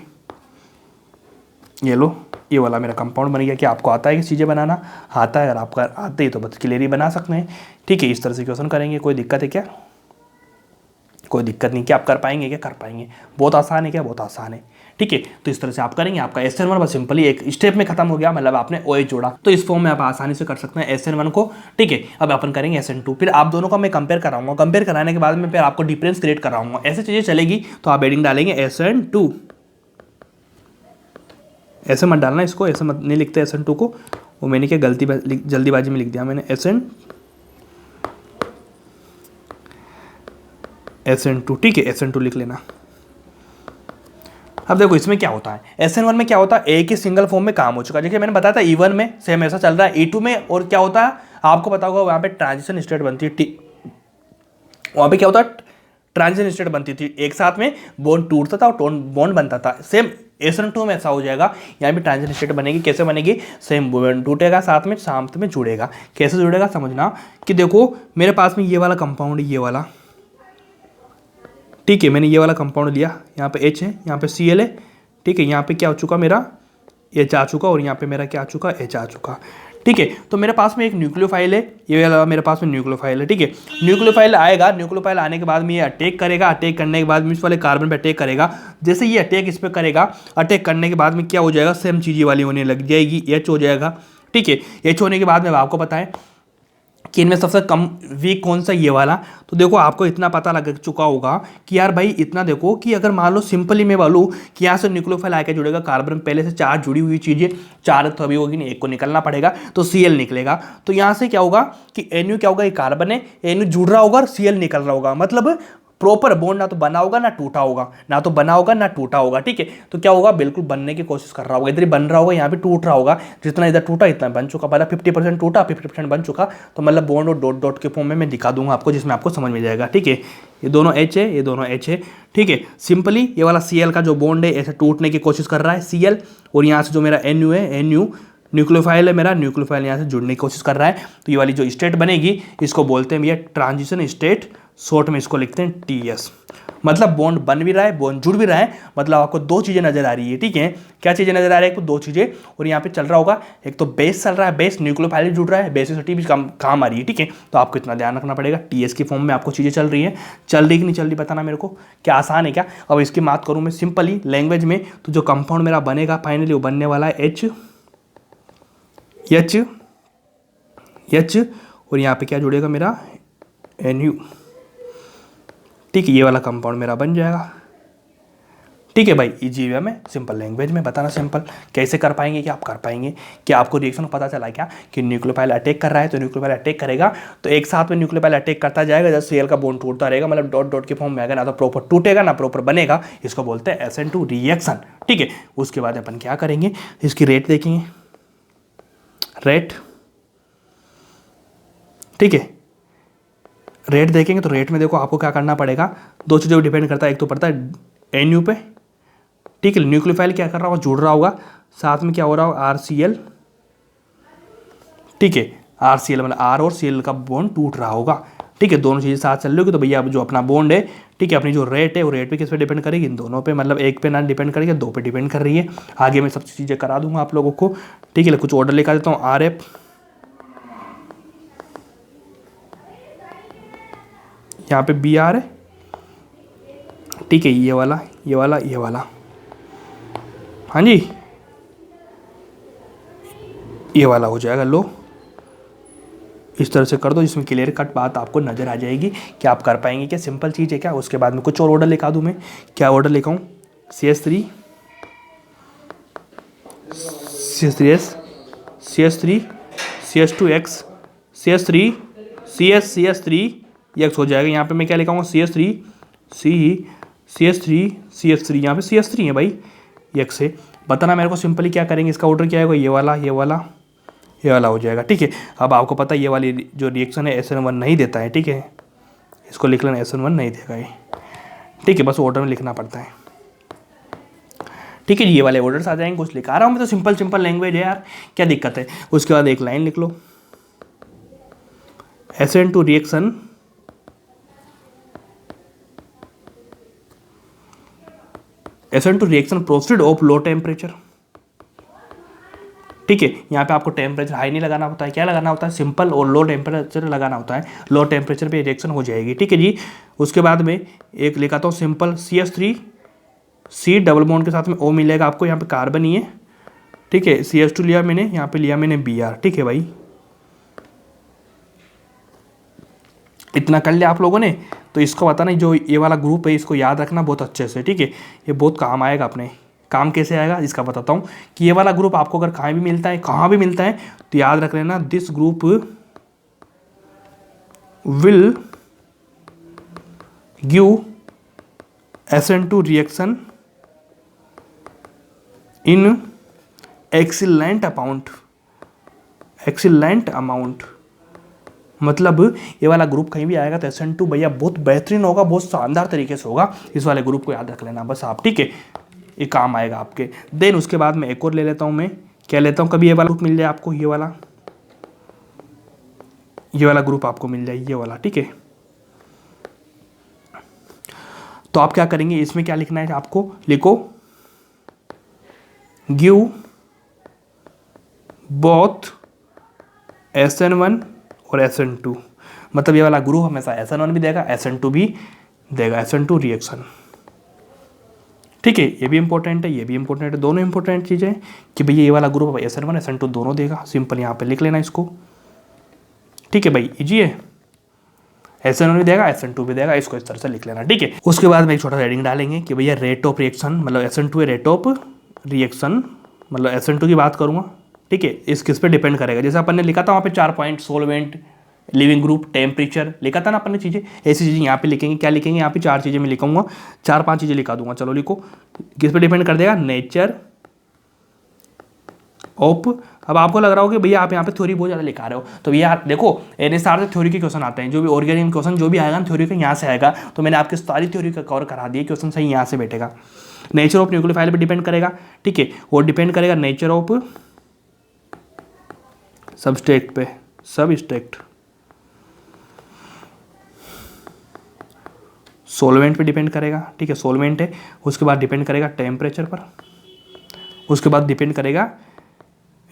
ये लो, ये वाला मेरा कंपाउंड बन गया। कि आपको आता है कि चीज़ें बनाना, आता है, अगर आपका आते ही तो बस क्लियर ही बना सकते हैं, ठीक है। इस तरह से क्वेश्चन करेंगे, कोई दिक्कत है क्या, कोई दिक्कत नहीं। क्या आप कर पाएंगे, क्या कर पाएंगे, बहुत आसान है, क्या बहुत आसान है, ठीक है। तो इस तरह से आप करेंगे, आपका SN1 बस सिंपली एक स्टेप में खत्म हो गया, मतलब आपने OH जोड़ा, तो इस फॉर्म में आप आसानी से कर सकते हैं SN1 को, ठीक है। अब अपन करेंगे SN2, फिर आप दोनों का मैं कंपेयर कराऊंगा, कंपेयर कराने के बाद में फिर आपको डिफरेंस क्रिएट कराऊंगा। ऐसे चीज़ें चलेगी तो आप एडिंग डालेंगे SN2, ऐसे मत डालना इसको, ऐसे मत नहीं लिखते SN2 को, वो मैंने क्या जल्दीबाजी में लिख दिया मैंने, SN2, ठीक है, SN2 लिख लेना। अब देखो इसमें क्या होता है, SN1 में क्या होता है, एक ही सिंगल फॉर्म में काम हो चुका है। जैसे मैंने बताया था E1 में सेम ऐसा चल रहा है, E2 में और क्या होता है आपको पता होगा, वहाँ पे ट्रांजिशन स्टेट बनती है, वहाँ पे क्या होता है, ट्रांजिशन स्टेट बनती थी, एक साथ में बॉन्ड टूटता था और बॉन्ड बनता था। सेम SN2 में ऐसा हो जाएगा, यहाँ भी ट्रांजिशन स्टेट बनेगी। कैसे बनेगी? सेम बॉन्ड टूटेगा, साथ में जुड़ेगा। कैसे जुड़ेगा समझना कि देखो मेरे पास में ये वाला कंपाउंड, ये वाला, ठीक है, मैंने ये वाला कंपाउंड लिया, यहाँ पे H है, यहाँ पे Cl है, ठीक है, यहाँ पे क्या हो चुका मेरा H आ चुका, और यहाँ पे मेरा क्या आ चुका, H आ चुका, ठीक है। तो मेरे पास में एक न्यूक्लियोफाइल है, ये वाला मेरे पास में न्यूक्लियोफाइल है, ठीक है। न्यूक्लियोफाइल आएगा, न्यूक्लियोफाइल आने के बाद में ये अटैक करेगा, अटैक करने के बाद में इस वाले कार्बन पे अटैक करेगा। जैसे ये अटैक इस पर करेगा, अटैक करने के बाद में क्या हो जाएगा, सेम चीज़ वाली होने लग जाएगी, H हो जाएगा, ठीक है। H होने के बाद में आपको पता है कि इनमें सबसे कम वीक कौन सा, ये वाला। तो देखो आपको इतना पता लग चुका होगा कि यार भाई इतना देखो कि अगर मान लो सिंपली मैं बोलूँ कि यहाँ से न्यूक्लियोफाइल आके जुड़ेगा, कार्बन पहले से 4 जुड़ी हुई चीज़ें, 4 तो अभी होगी नहीं, एक को निकलना पड़ेगा, तो Cl निकलेगा। तो यहाँ से क्या होगा कि Nu क्या होगा, ये कार्बन है, Nu जुड़ रहा होगा और Cl निकल रहा होगा, मतलब प्रॉपर बॉन्ड ना तो बना होगा ना टूटा होगा, ना तो बना होगा ना टूटा होगा, ठीक है। तो क्या होगा, बिल्कुल बनने की कोशिश कर रहा होगा, इधर ही बन रहा होगा, यहाँ पे टूट रहा होगा, जितना इधर टूटा इतना बन चुका, मतलब 50% टूटा 50% बन चुका। तो मतलब बॉन्ड और डॉट डॉट के फॉर्म में मैं दिखा दूंगा आपको, जिसमें आपको समझ में जाएगा, ठीक है। ये दोनों H है, ये दोनों H है, ठीक है। सिंपली ये वाला Cl का जो बॉन्ड है ऐसे टूटने की कोशिश कर रहा है Cl, और यहाँ से जो मेरा Nu है, Nu न्यूक्लियोफाइल है मेरा, न्यूक्लियोफाइल यहाँ से जुड़ने की कोशिश कर रहा है। तो ये वाली जो स्टेट बनेगी इसको बोलते हैं भैया ट्रांजिशन स्टेट, शॉर्ट में इसको लिखते हैं TS। मतलब बॉन्ड बन भी रहा है, बॉन्ड जुड़ भी रहा है, मतलब आपको दो चीज़ें नजर आ रही है, ठीक है। क्या चीज़ें नजर आ रही है? एक तो दो चीज़ें, और यहाँ पे चल रहा होगा, एक तो बेस चल रहा है, बेस न्यूक्लियोफाइल जुड़ रहा है, बेसिसिटी भी काम आ रही है, ठीक है। तो आपको इतना ध्यान रखना पड़ेगा, TS की फॉर्म में आपको चीज़ें चल रही है, चल रही कि नहीं चल रही बताना मेरे को, क्या आसान है क्या? अब इसकी बात करूँ मैं सिंपली लैंग्वेज में, तो जो कंपाउंड मेरा बनेगा फाइनली वो बनने वाला है H, और यहाँ पे क्या जुड़ेगा मेरा Nu, ठीक है। ये वाला कंपाउंड मेरा बन जाएगा, ठीक है भाई। इजी वे में, सिंपल लैंग्वेज में बताना, सिंपल कैसे कर पाएंगे, क्या आप कर पाएंगे? क्या आपको रिएक्शन पता चला क्या कि न्यूक्लियोफाइल अटैक कर रहा है, तो न्यूक्लियोफाइल अटैक करेगा तो एक साथ में न्यूक्लियोफाइल अटैक करता जाएगा, जब Cl का बॉन्ड टूटता रहेगा, मतलब डॉट डॉट के फॉर्म में आएगा, ना तो प्रॉपर टूटेगा ना प्रॉपर बनेगा, इसको बोलते हैं SN2 रिएक्शन, ठीक है। उसके बाद अपन क्या करेंगे, इसकी रेट देखेंगे, रेट, ठीक है। रेट देखेंगे तो रेट में देखो आपको क्या करना पड़ेगा, दो चीज़ों पर डिपेंड करता है, एक तो पड़ता है Nu पे, ठीक है, न्यूक्लियोफाइल क्या कर रहा होगा, जुड़ रहा होगा, साथ में क्या हो रहा होगा RCl, ठीक है, RCl मतलब R और Cl का बॉन्ड टूट रहा होगा, ठीक है। दोनों चीज़ें साथ चल रही होगी, तो भैया अब जो अपना बॉन्ड है, ठीक है, अपनी जो रेट है वो रेट पे किस पे डिपेंड करेगी, इन दोनों पे, मतलब एक पे ना डिपेंड करेगी, दो पे डिपेंड कर रही है। आगे मैं सब चीज़ें करा दूंगा आप लोगों को, ठीक है। कुछ ऑर्डर लिखा देता हूँ, RF, यहाँ पे BR है, ठीक है, ये वाला ये वाला ये वाला, हाँ जी, ये वाला हो जाएगा लो, इस तरह से कर दो, जिसमें क्लियर कट बात आपको नजर आ जाएगी कि आप कर पाएंगे क्या, सिंपल चीज़ है क्या। उसके बाद में कुछ और ऑर्डर लिखा दूँ मैं, क्या order लिखाऊँ, CS3 CS3S CS3 CS2X CS3 CS3X हो जाएगा। यहाँ पे मैं क्या लिखाऊंगा, CS3 CS3 यहाँ पे CS3 है भाई, X है। बताना मेरे को सिंपली क्या करेंगे, इसका ऑर्डर क्या आएगा, ये वाला हो जाएगा, ठीक है। अब आपको पता है ये वाली जो रिएक्शन है SN1 नहीं देता है, ठीक है, इसको लिख लेना, SN1 नहीं देगा ये, ठीक है, बस ऑर्डर में लिखना पड़ता है, ठीक है। ये वाले ऑर्डर्स आ जाएंगे, कुछ लिखा रहा हूँ मैं तो सिंपल लैंग्वेज है यार, क्या दिक्कत है। उसके बाद एक लाइन लिख लो, SN2 reaction proceed of low temperature, ठीक है। यहाँ पे आपको टेम्परेचर हाई नहीं लगाना होता है, क्या लगाना होता है, सिंपल और लो टेम्परेचर लगाना होता है, लो टेम्परेचर पे रिएक्शन हो जाएगी, ठीक है जी। उसके बाद में एक लिखाता हूँ simple CS3 C double bond के साथ में O मिलेगा आपको, यहाँ पे कार्बन ही है, ठीक है। CS2 लिया मैंने, यहाँ पे लिया मैंने BR, ठीक है भाई। इतना कर लिया आप लोगों ने, तो इसको बताना जो ये वाला ग्रुप है इसको याद रखना बहुत अच्छे से, ठीक है। ये बहुत काम आएगा अपने, काम कैसे आएगा इसका बताता हूँ कि ये वाला ग्रुप आपको अगर कहाँ भी मिलता है तो याद रख लेना, this group will give SN2 reaction in excellent amount, मतलब ये वाला ग्रुप कहीं भी आएगा तो SN2 भैया बहुत बेहतरीन होगा, बहुत शानदार तरीके से होगा। इस वाले ग्रुप को याद रख लेना बस आप, ठीक है। ये काम आएगा आपके। देन उसके बाद मैं एक और ले लेता हूँ, मैं क्या लेता हूँ, कभी ये वाला ग्रुप मिल जाए आपको, ये वाला ग्रुप आपको मिल जाए, ये वाला, ठीक है। तो आप क्या करेंगे, इसमें क्या लिखना है आपको, लिखो गिव बोथ SN1 और SN2, मतलब ये वाला ग्रुप हमेशा SN1 भी देगा, SN2 भी देगा, SN2 रिएक्शन, ठीक है। ये भी इंपॉर्टेंट है, ये भी इंपॉर्टेंट है, दोनों इंपॉर्टेंट चीज़ें हैं कि भैया ये वाला ग्रुप SN1 SN2 दोनों देगा। सिंपल यहाँ पे लिख लेना इसको, ठीक है भाई, इजी है। SN1 भी देगा, SN2 भी देगा, इसको इस तरह से लिख लेना, ठीक है। उसके बाद में एक छोटा हेडिंग डालेंगे कि भैया रेट ऑफ रिएक्शन, मतलब SN2 है रेट ऑफ रिएक्शन, मतलब SN2 की बात करूँगा, ठीक है। इस किस पे डिपेंड करेगा, जैसे अपन ने लिखा था वहाँ पे 4 point, solvent, leaving group, temperature लिखा था ना अपन ने चीज़ें, ऐसी चीज़ें यहाँ पे लिखेंगे। क्या लिखेंगे यहाँ पे, 4 चीज़ें मैं लिखूंगा, 4-5 चीज़ें लिखा दूंगा। चलो लिखो, किस पे डिपेंड कर देगा, नेचर ऑफ। अब आपको लग रहा हो कि भैया आप यहाँ पे थ्योरी बहुत ज़्यादा लिखा रहे हो, तो भैया देखो NSR से थ्योरी के क्वेश्चन आते हैं, जो भी ऑर्गेनिक क्वेश्चन जो भी आएगा थ्योरी का यहाँ से आएगा, तो मैंने आपकी सारी थ्योरी का कवर करा दिया, क्वेश्चन सही यहाँ से बैठेगा। नेचर ऑफ न्यूक्लियोफाइल पे डिपेंड करेगा, ठीक है, और डिपेंड करेगा नेचर ऑफ सबस्ट्रेट पे, सबस्ट्रेट, सोलवेंट पे डिपेंड करेगा, ठीक है, सोलवेंट है। उसके बाद डिपेंड करेगा टेम्परेचर पर, उसके बाद डिपेंड करेगा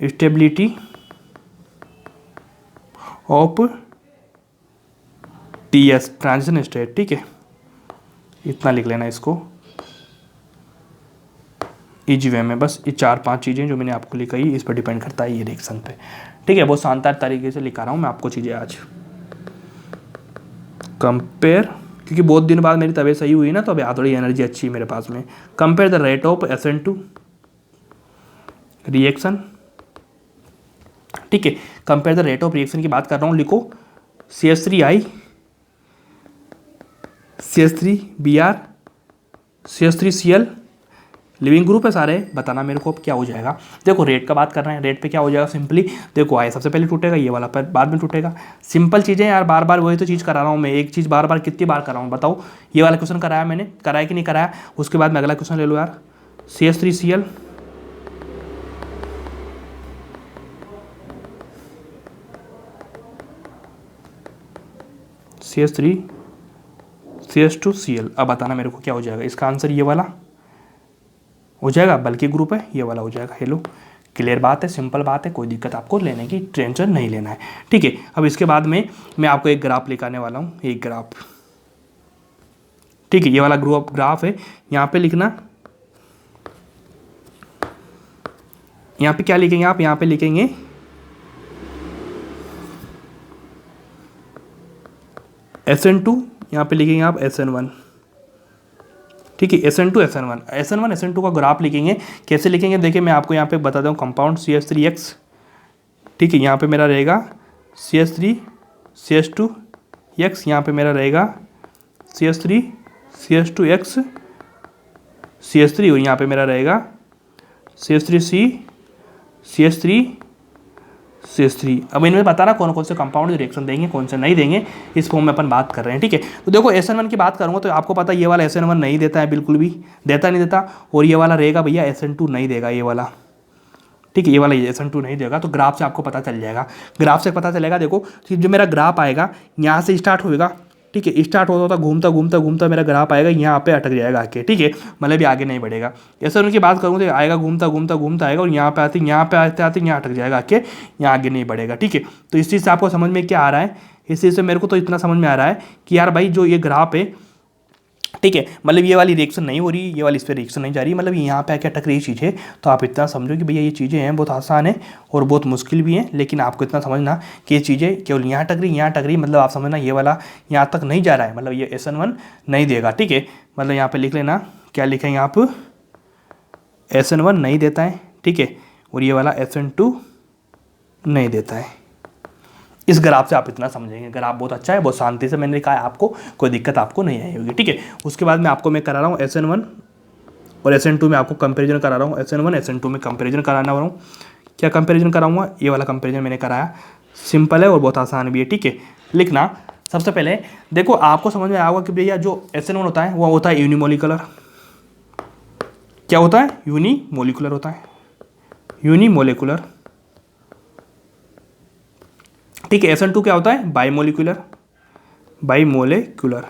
stability of TS, transition state, ठीक है। इतना लिख लेना इसको इजी वे में, बस ये 4-5 चीज़ें जो मैंने आपको लिखाई इस पर डिपेंड करता है ये रिएक्शन पे, ठीक है। बहुत शानदार तरीके से लिखा रहा हूँ मैं आपको चीज़ें आज। कंपेयर, क्योंकि बहुत दिन बाद मेरी तबीयत सही हुई ना, तो अभी थोड़ी एनर्जी अच्छी है मेरे पास में। Compare the rate of SN2 reaction, ठीक है। Compare the rate of reaction की बात कर रहा हूँ, लिखो CH3I CH3Br CH3Cl, leaving group है सारे, बताना मेरे को अब क्या हो जाएगा। देखो रेट का बात कर रहे हैं, रेट पे क्या हो जाएगा, सिंपली देखो आए सबसे पहले टूटेगा, ये वाला पर बाद में टूटेगा। सिंपल चीज़ें यार, बार बार वही तो चीज़ करा रहा हूँ मैं, एक चीज़ बार बार कितनी बार कर रहा हूँ बताओ। ये वाला क्वेश्चन कराया मैंने, कराया कि नहीं कराया। उसके बाद मैं अगला क्वेश्चन ले लो यार, CH3Cl, CH2Cl, अब बताना मेरे को क्या हो जाएगा। इसका आंसर ये वाला हो जाएगा, बल्कि ग्रुप है, ये वाला हो जाएगा। हेलो, क्लियर बात है, सिंपल बात है, कोई दिक्कत आपको लेने की टेंशन नहीं लेना है, ठीक है। अब इसके बाद में मैं आपको एक ग्राफ लिखाने वाला हूँ, एक ग्राफ, ठीक है। ये वाला ग्राफ है, यहाँ पे लिखना, यहाँ पे क्या लिखेंगे आप, यहाँ पे लिखेंगे SN2, यहाँ पे लिखेंगे आप SN1, ठीक है। SN2 का ग्राफ लिखेंगे। कैसे लिखेंगे देखिए, मैं आपको यहाँ पे बता दूँ, कंपाउंड CH3X, ठीक है, यहाँ पे मेरा रहेगा CH3 CH2X, यहाँ पे मेरा रहेगा CH3 CH2X CH3, और यहाँ पे मेरा रहेगा CH3C CH3 अब इनमें बताना कौन कौन से कंपाउंड रिएक्शन देंगे, कौन से नहीं देंगे, इस फॉर्म में अपन बात कर रहे हैं, ठीक है। तो देखो SN1 की बात करूँगा तो आपको पता है ये वाला SN1 नहीं देता है, बिल्कुल भी नहीं देता, और ये वाला रहेगा भैया SN2 नहीं देगा, ये वाला, ठीक है, ये वाला SN2 नहीं देगा। तो ग्राफ से आपको पता चल जाएगा, ग्राफ से पता चलेगा। देखो जो मेरा ग्राफ आएगा यहाँ से स्टार्ट होएगा, ठीक है, स्टार्ट होता घूमता मेरा ग्राफ आएगा, यहाँ पे अटक जाएगा आके, ठीक है, मतलब ये आगे नहीं बढ़ेगा। SN1 की बात करूँ तो आएगा घूमता आएगा, और यहाँ पे आते यहाँ अटक जाएगा आके, यहाँ आगे नहीं बढ़ेगा, ठीक है। तो इस चीज़ से आपको समझ में क्या आ रहा है, इस चीज़ से मेरे को तो इतना समझ में आ रहा है कि यार भाई जो ये ग्राफ है, ठीक है, मतलब ये वाली रिएक्शन नहीं हो रही, ये वाली इस पर रिएक्शन नहीं जा रही, मतलब यहाँ पे आके अटक रही चीज़ है। तो आप इतना समझो कि भैया ये चीज़ें हैं बहुत आसान है और बहुत मुश्किल भी हैं, लेकिन आपको इतना समझना कि ये चीज़ें केवल यहाँ अटक रही, मतलब आप समझना ये वाला यहाँ तक नहीं जा रहा है, मतलब ये SN1 नहीं देगा, ठीक है। मतलब यहाँ पर लिख लेना, क्या लिखेंगे आप, SN1 नहीं देता है, ठीक है, और ये वाला SN2 नहीं देता है। इस ग्राफ से आप इतना समझेंगे, ग्राफ बहुत अच्छा है, बहुत शांति से मैंने लिखा है, आपको कोई दिक्कत आपको नहीं आई होगी, ठीक है। उसके बाद में आपको मैं करा रहा हूँ SN1 और SN2 में आपको कंपैरिजन करा रहा हूँ, SN1 SN2 में कंपैरिजन कराना रहा हूँ। क्या कंपैरिजन कराऊंगा, ये वाला कंपैरिजन मैंने कराया, सिंपल है और बहुत आसान भी है, ठीक है। लिखना सबसे पहले, देखो आपको समझ में आएगा कि भैया जो SN1 होता है वो होता है यूनिमोलिकुलर, क्या होता है, यूनिमोलिकुलर होता है, यूनिमोलिकुलर। ठीक है, SN2 क्या होता है, बाइमोलिकुलर, बाइमोलिकुलर।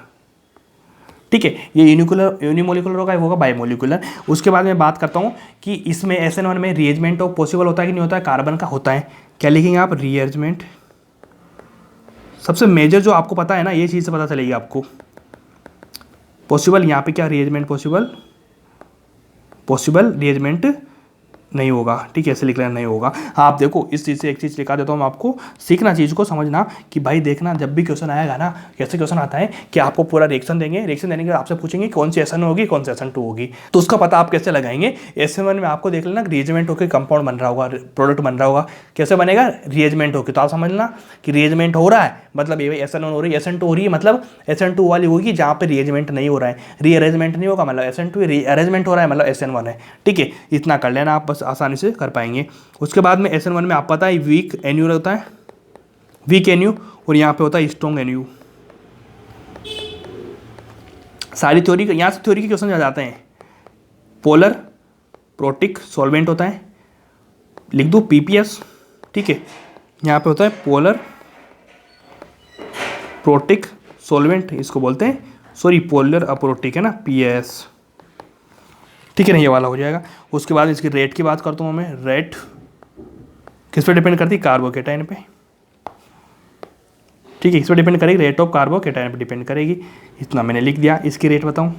ठीक है, ये यूनिमोलिकुलर होगा, होगा बाइमोलिकुलर। उसके बाद मैं बात करता हूँ कि इसमें SN1 में रीअरेंजमेंट ऑफ पॉसिबल होता है कि नहीं होता है, कार्बन का होता है। क्या लिखेंगे आप, रीअरेंजमेंट। सबसे मेजर जो आपको पता है ना, ये चीज़ से पता चलेगी आपको। पॉसिबल, यहाँ पे क्या रीअरेंजमेंट पॉसिबल रीअरेंजमेंट नहीं होगा। ठीक है, ऐसे लिख लेना, नहीं होगा। हाँ, आप देखो इस चीज़ से एक चीज़ लिखा देता हूँ मैं आपको, सीखना चीज़ को, समझना कि भाई देखना जब भी क्वेश्चन आएगा ना, कैसे क्वेश्चन आता है कि आपको पूरा रिएक्शन देंगे, रिएक्शन देने के बाद आपसे पूछेंगे कौन सी SN होगी, कौन सी SN2 होगी, तो उसका पता आप कैसे लगाएंगे। SN1 में आपको देख लेना रिएजमेंट होकर कंपाउंड बन रहा होगा, प्रोडक्ट बन रहा होगा। कैसे बनेगा, रिएजमेंट होकर, तो आप समझना कि रिएजमेंट हो रहा है मतलब ये SN1 हो रही है, SN2 हो रही है मतलब SN2 वाली होगी जहाँ पे रिएजमेंट नहीं हो रहा है, रीअरेंजमेंट नहीं होगा मतलब SN2, रीअरेंजमेंट हो रहा है मतलब SN1 है। ठीक है, इतना कर लेना आप, बस आसानी से कर पाएंगे। उसके बाद में SN1 में आप पता है वीक NU होता है, वीक NU, और यहाँ पे होता है स्ट्रॉन्ग NU। सारी थ्योरी, यहाँ से थ्योरी के क्वेश्चन आ जाते हैं। पोलर प्रोटिक सॉल्वेंट होता है, लिख दो PPS। ठीक है, यहाँ पे होता है पोलर प्रोटिक सॉल्वेंट, इसको बोलते हैं, सॉरी पोलर अप्रोटिक है ना, PS। ठीक है ना, ये वाला हो जाएगा। उसके बाद इसकी रेट की बात करता हूँ मैं, रेट किस पे डिपेंड करती है, कार्बोकेटाइन पे। ठीक है, इस पर डिपेंड करेगी, रेट ऑफ कार्बोकेटाइन पे डिपेंड करेगी। इतना मैंने लिख दिया। इसकी रेट बताऊँ,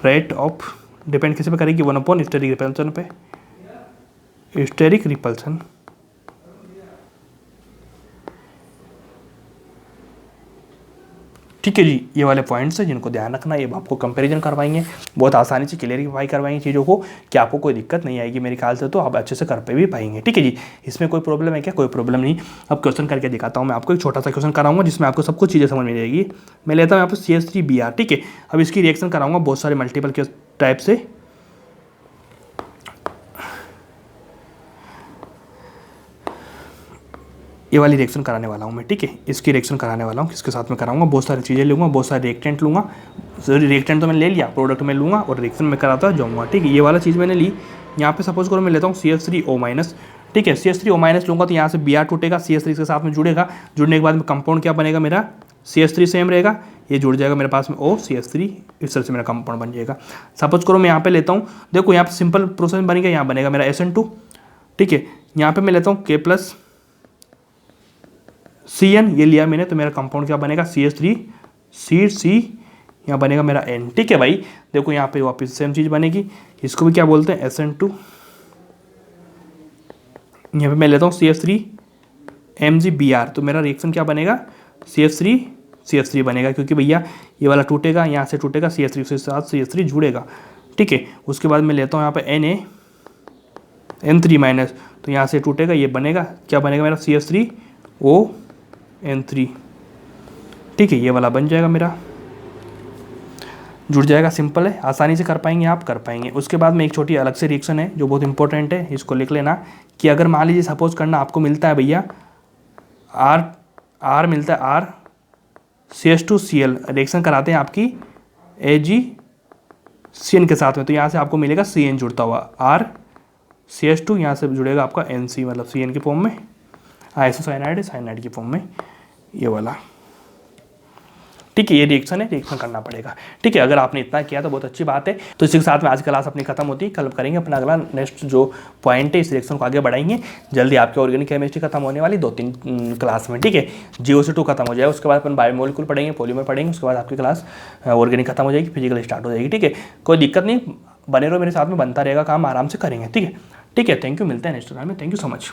रेट ऑफ डिपेंड किस पे करेगी, 1 स्टेरिक रिपल्सन पे, स्टेरिक रिपल्सन। ठीक है जी, ये वाले पॉइंट्स हैं जिनको ध्यान रखना, ये आपको कंपैरिजन करवाएंगे, बहुत आसानी से क्लियरिफाई करवाएंगे चीज़ों को, कि आपको कोई दिक्कत नहीं आएगी मेरे ख्याल से, तो आप अच्छे से कर पे भी पाएंगे। ठीक है जी, इसमें कोई प्रॉब्लम है क्या, कोई प्रॉब्लम नहीं। अब क्वेश्चन करके दिखाता हूँ मैं आपको, एक छोटा सा क्वेश्चन कराऊंगा जिसमें आपको सब कुछ चीज़ें समझ में जाएगी। मैं लेता हूँ यहाँ पर CH3Br। ठीक है, अब इसकी रिएक्शन कराऊंगा बहुत सारे मल्टीपल के टाइप से। ये वाली रिएक्शन कराने वाला हूँ मैं। ठीक है, इसकी रिएक्शन कराने वाला हूँ, किसके साथ में कराऊंगा, बहुत सारी चीज़ें लूँगा, बहुत सारे रिएक्टेंट लूँगा। रिएक्टेंट तो मैंने ले लिया, प्रोडक्ट में लूँगा और रिएक्शन में कराता जाऊँगा। ठीक है, ये वाला चीज़ मैंने ली। यहाँ पे सपोज करो मैं लेता हूँ CH3O-। ठीक है, CH3O- लूँगा तो यहाँ से Br टूटेगा, CH3 के साथ में जुड़ेगा, जुड़ने के बाद में कंपाउंड क्या बनेगा मेरा, CH3 सेम रहेगा, ये जुड़ जाएगा मेरे पास में O CH3, इस तरह से मेरा कंपाउंड बन जाएगा। सपोज करो मैं यहाँ पे लेता हूँ, देखो यहाँ पे सिंपल प्रोसेस बनेगा, यहाँ बनेगा मेरा SN2। ठीक है, यहाँ पे मैं लेता हूँ K+CN, ये लिया मैंने, तो मेरा कंपाउंड क्या बनेगा, CH3C, यहाँ बनेगा मेरा N। ठीक है भाई, देखो यहाँ पे वापस सेम चीज़ बनेगी, इसको भी क्या बोलते हैं, SN2। यहाँ पे मैं लेता हूँ CH3MgBr, तो मेरा रिएक्शन क्या बनेगा, CH3 बनेगा, क्योंकि भैया ये वाला टूटेगा, यहाँ से टूटेगा, CH3 के साथ CH3 जुड़ेगा। ठीक है, उसके बाद मैं लेता हूँ यहाँ पे N3-, तो यहाँ से टूटेगा, ये बनेगा, क्या बनेगा मेरा, CH3O-N3। ठीक है, ये वाला बन जाएगा मेरा, जुड़ जाएगा, सिंपल है, आसानी से कर पाएंगे, आप कर पाएंगे। उसके बाद में एक छोटी अलग से रिएक्शन है जो बहुत इंपॉर्टेंट है, इसको लिख लेना, कि अगर मान लीजिए सपोज करना आपको मिलता है भैया R मिलता है, R CH2Cl, रिएक्शन कराते हैं आपकी AgCN के साथ में, तो यहाँ से आपको मिलेगा CN जुड़ता हुआ, R CH2, यहाँ से जुड़ेगा आपका NC, मतलब CN की फॉर्म में, आइसोसाइनाइड साइनाइड की फॉर्म में, ये वाला। ठीक है, ये रिएक्शन है, रिएक्शन करना पड़ेगा। ठीक है, अगर आपने इतना किया तो बहुत अच्छी बात है। तो इसी के साथ में आज क्लास अपनी खत्म होती है, कल करेंगे अपना अगला नेक्स्ट जो पॉइंट है, इस रिएक्शन को आगे बढ़ाएंगे। जल्दी आपकी ऑर्गेनिक केमिस्ट्री खत्म होने वाली 2-3 क्लास में। ठीक है, 0 से 2 खत्म हो जाएगा, उसके बाद अपन बायोमोलिक्यूल पढ़ेंगे, पॉलीमर पढ़ेंगे, उसके बाद आपकी क्लास ऑर्गेनिक खत्म हो जाएगी, फिजिकल स्टार्ट हो जाएगी। ठीक है, कोई दिक्कत नहीं, बने रहो मेरे साथ में, बनता रहेगा काम, आराम से करेंगे। ठीक है, थैंक यू, मिलते हैं नेक्स्ट क्लास में, थैंक यू सो मच।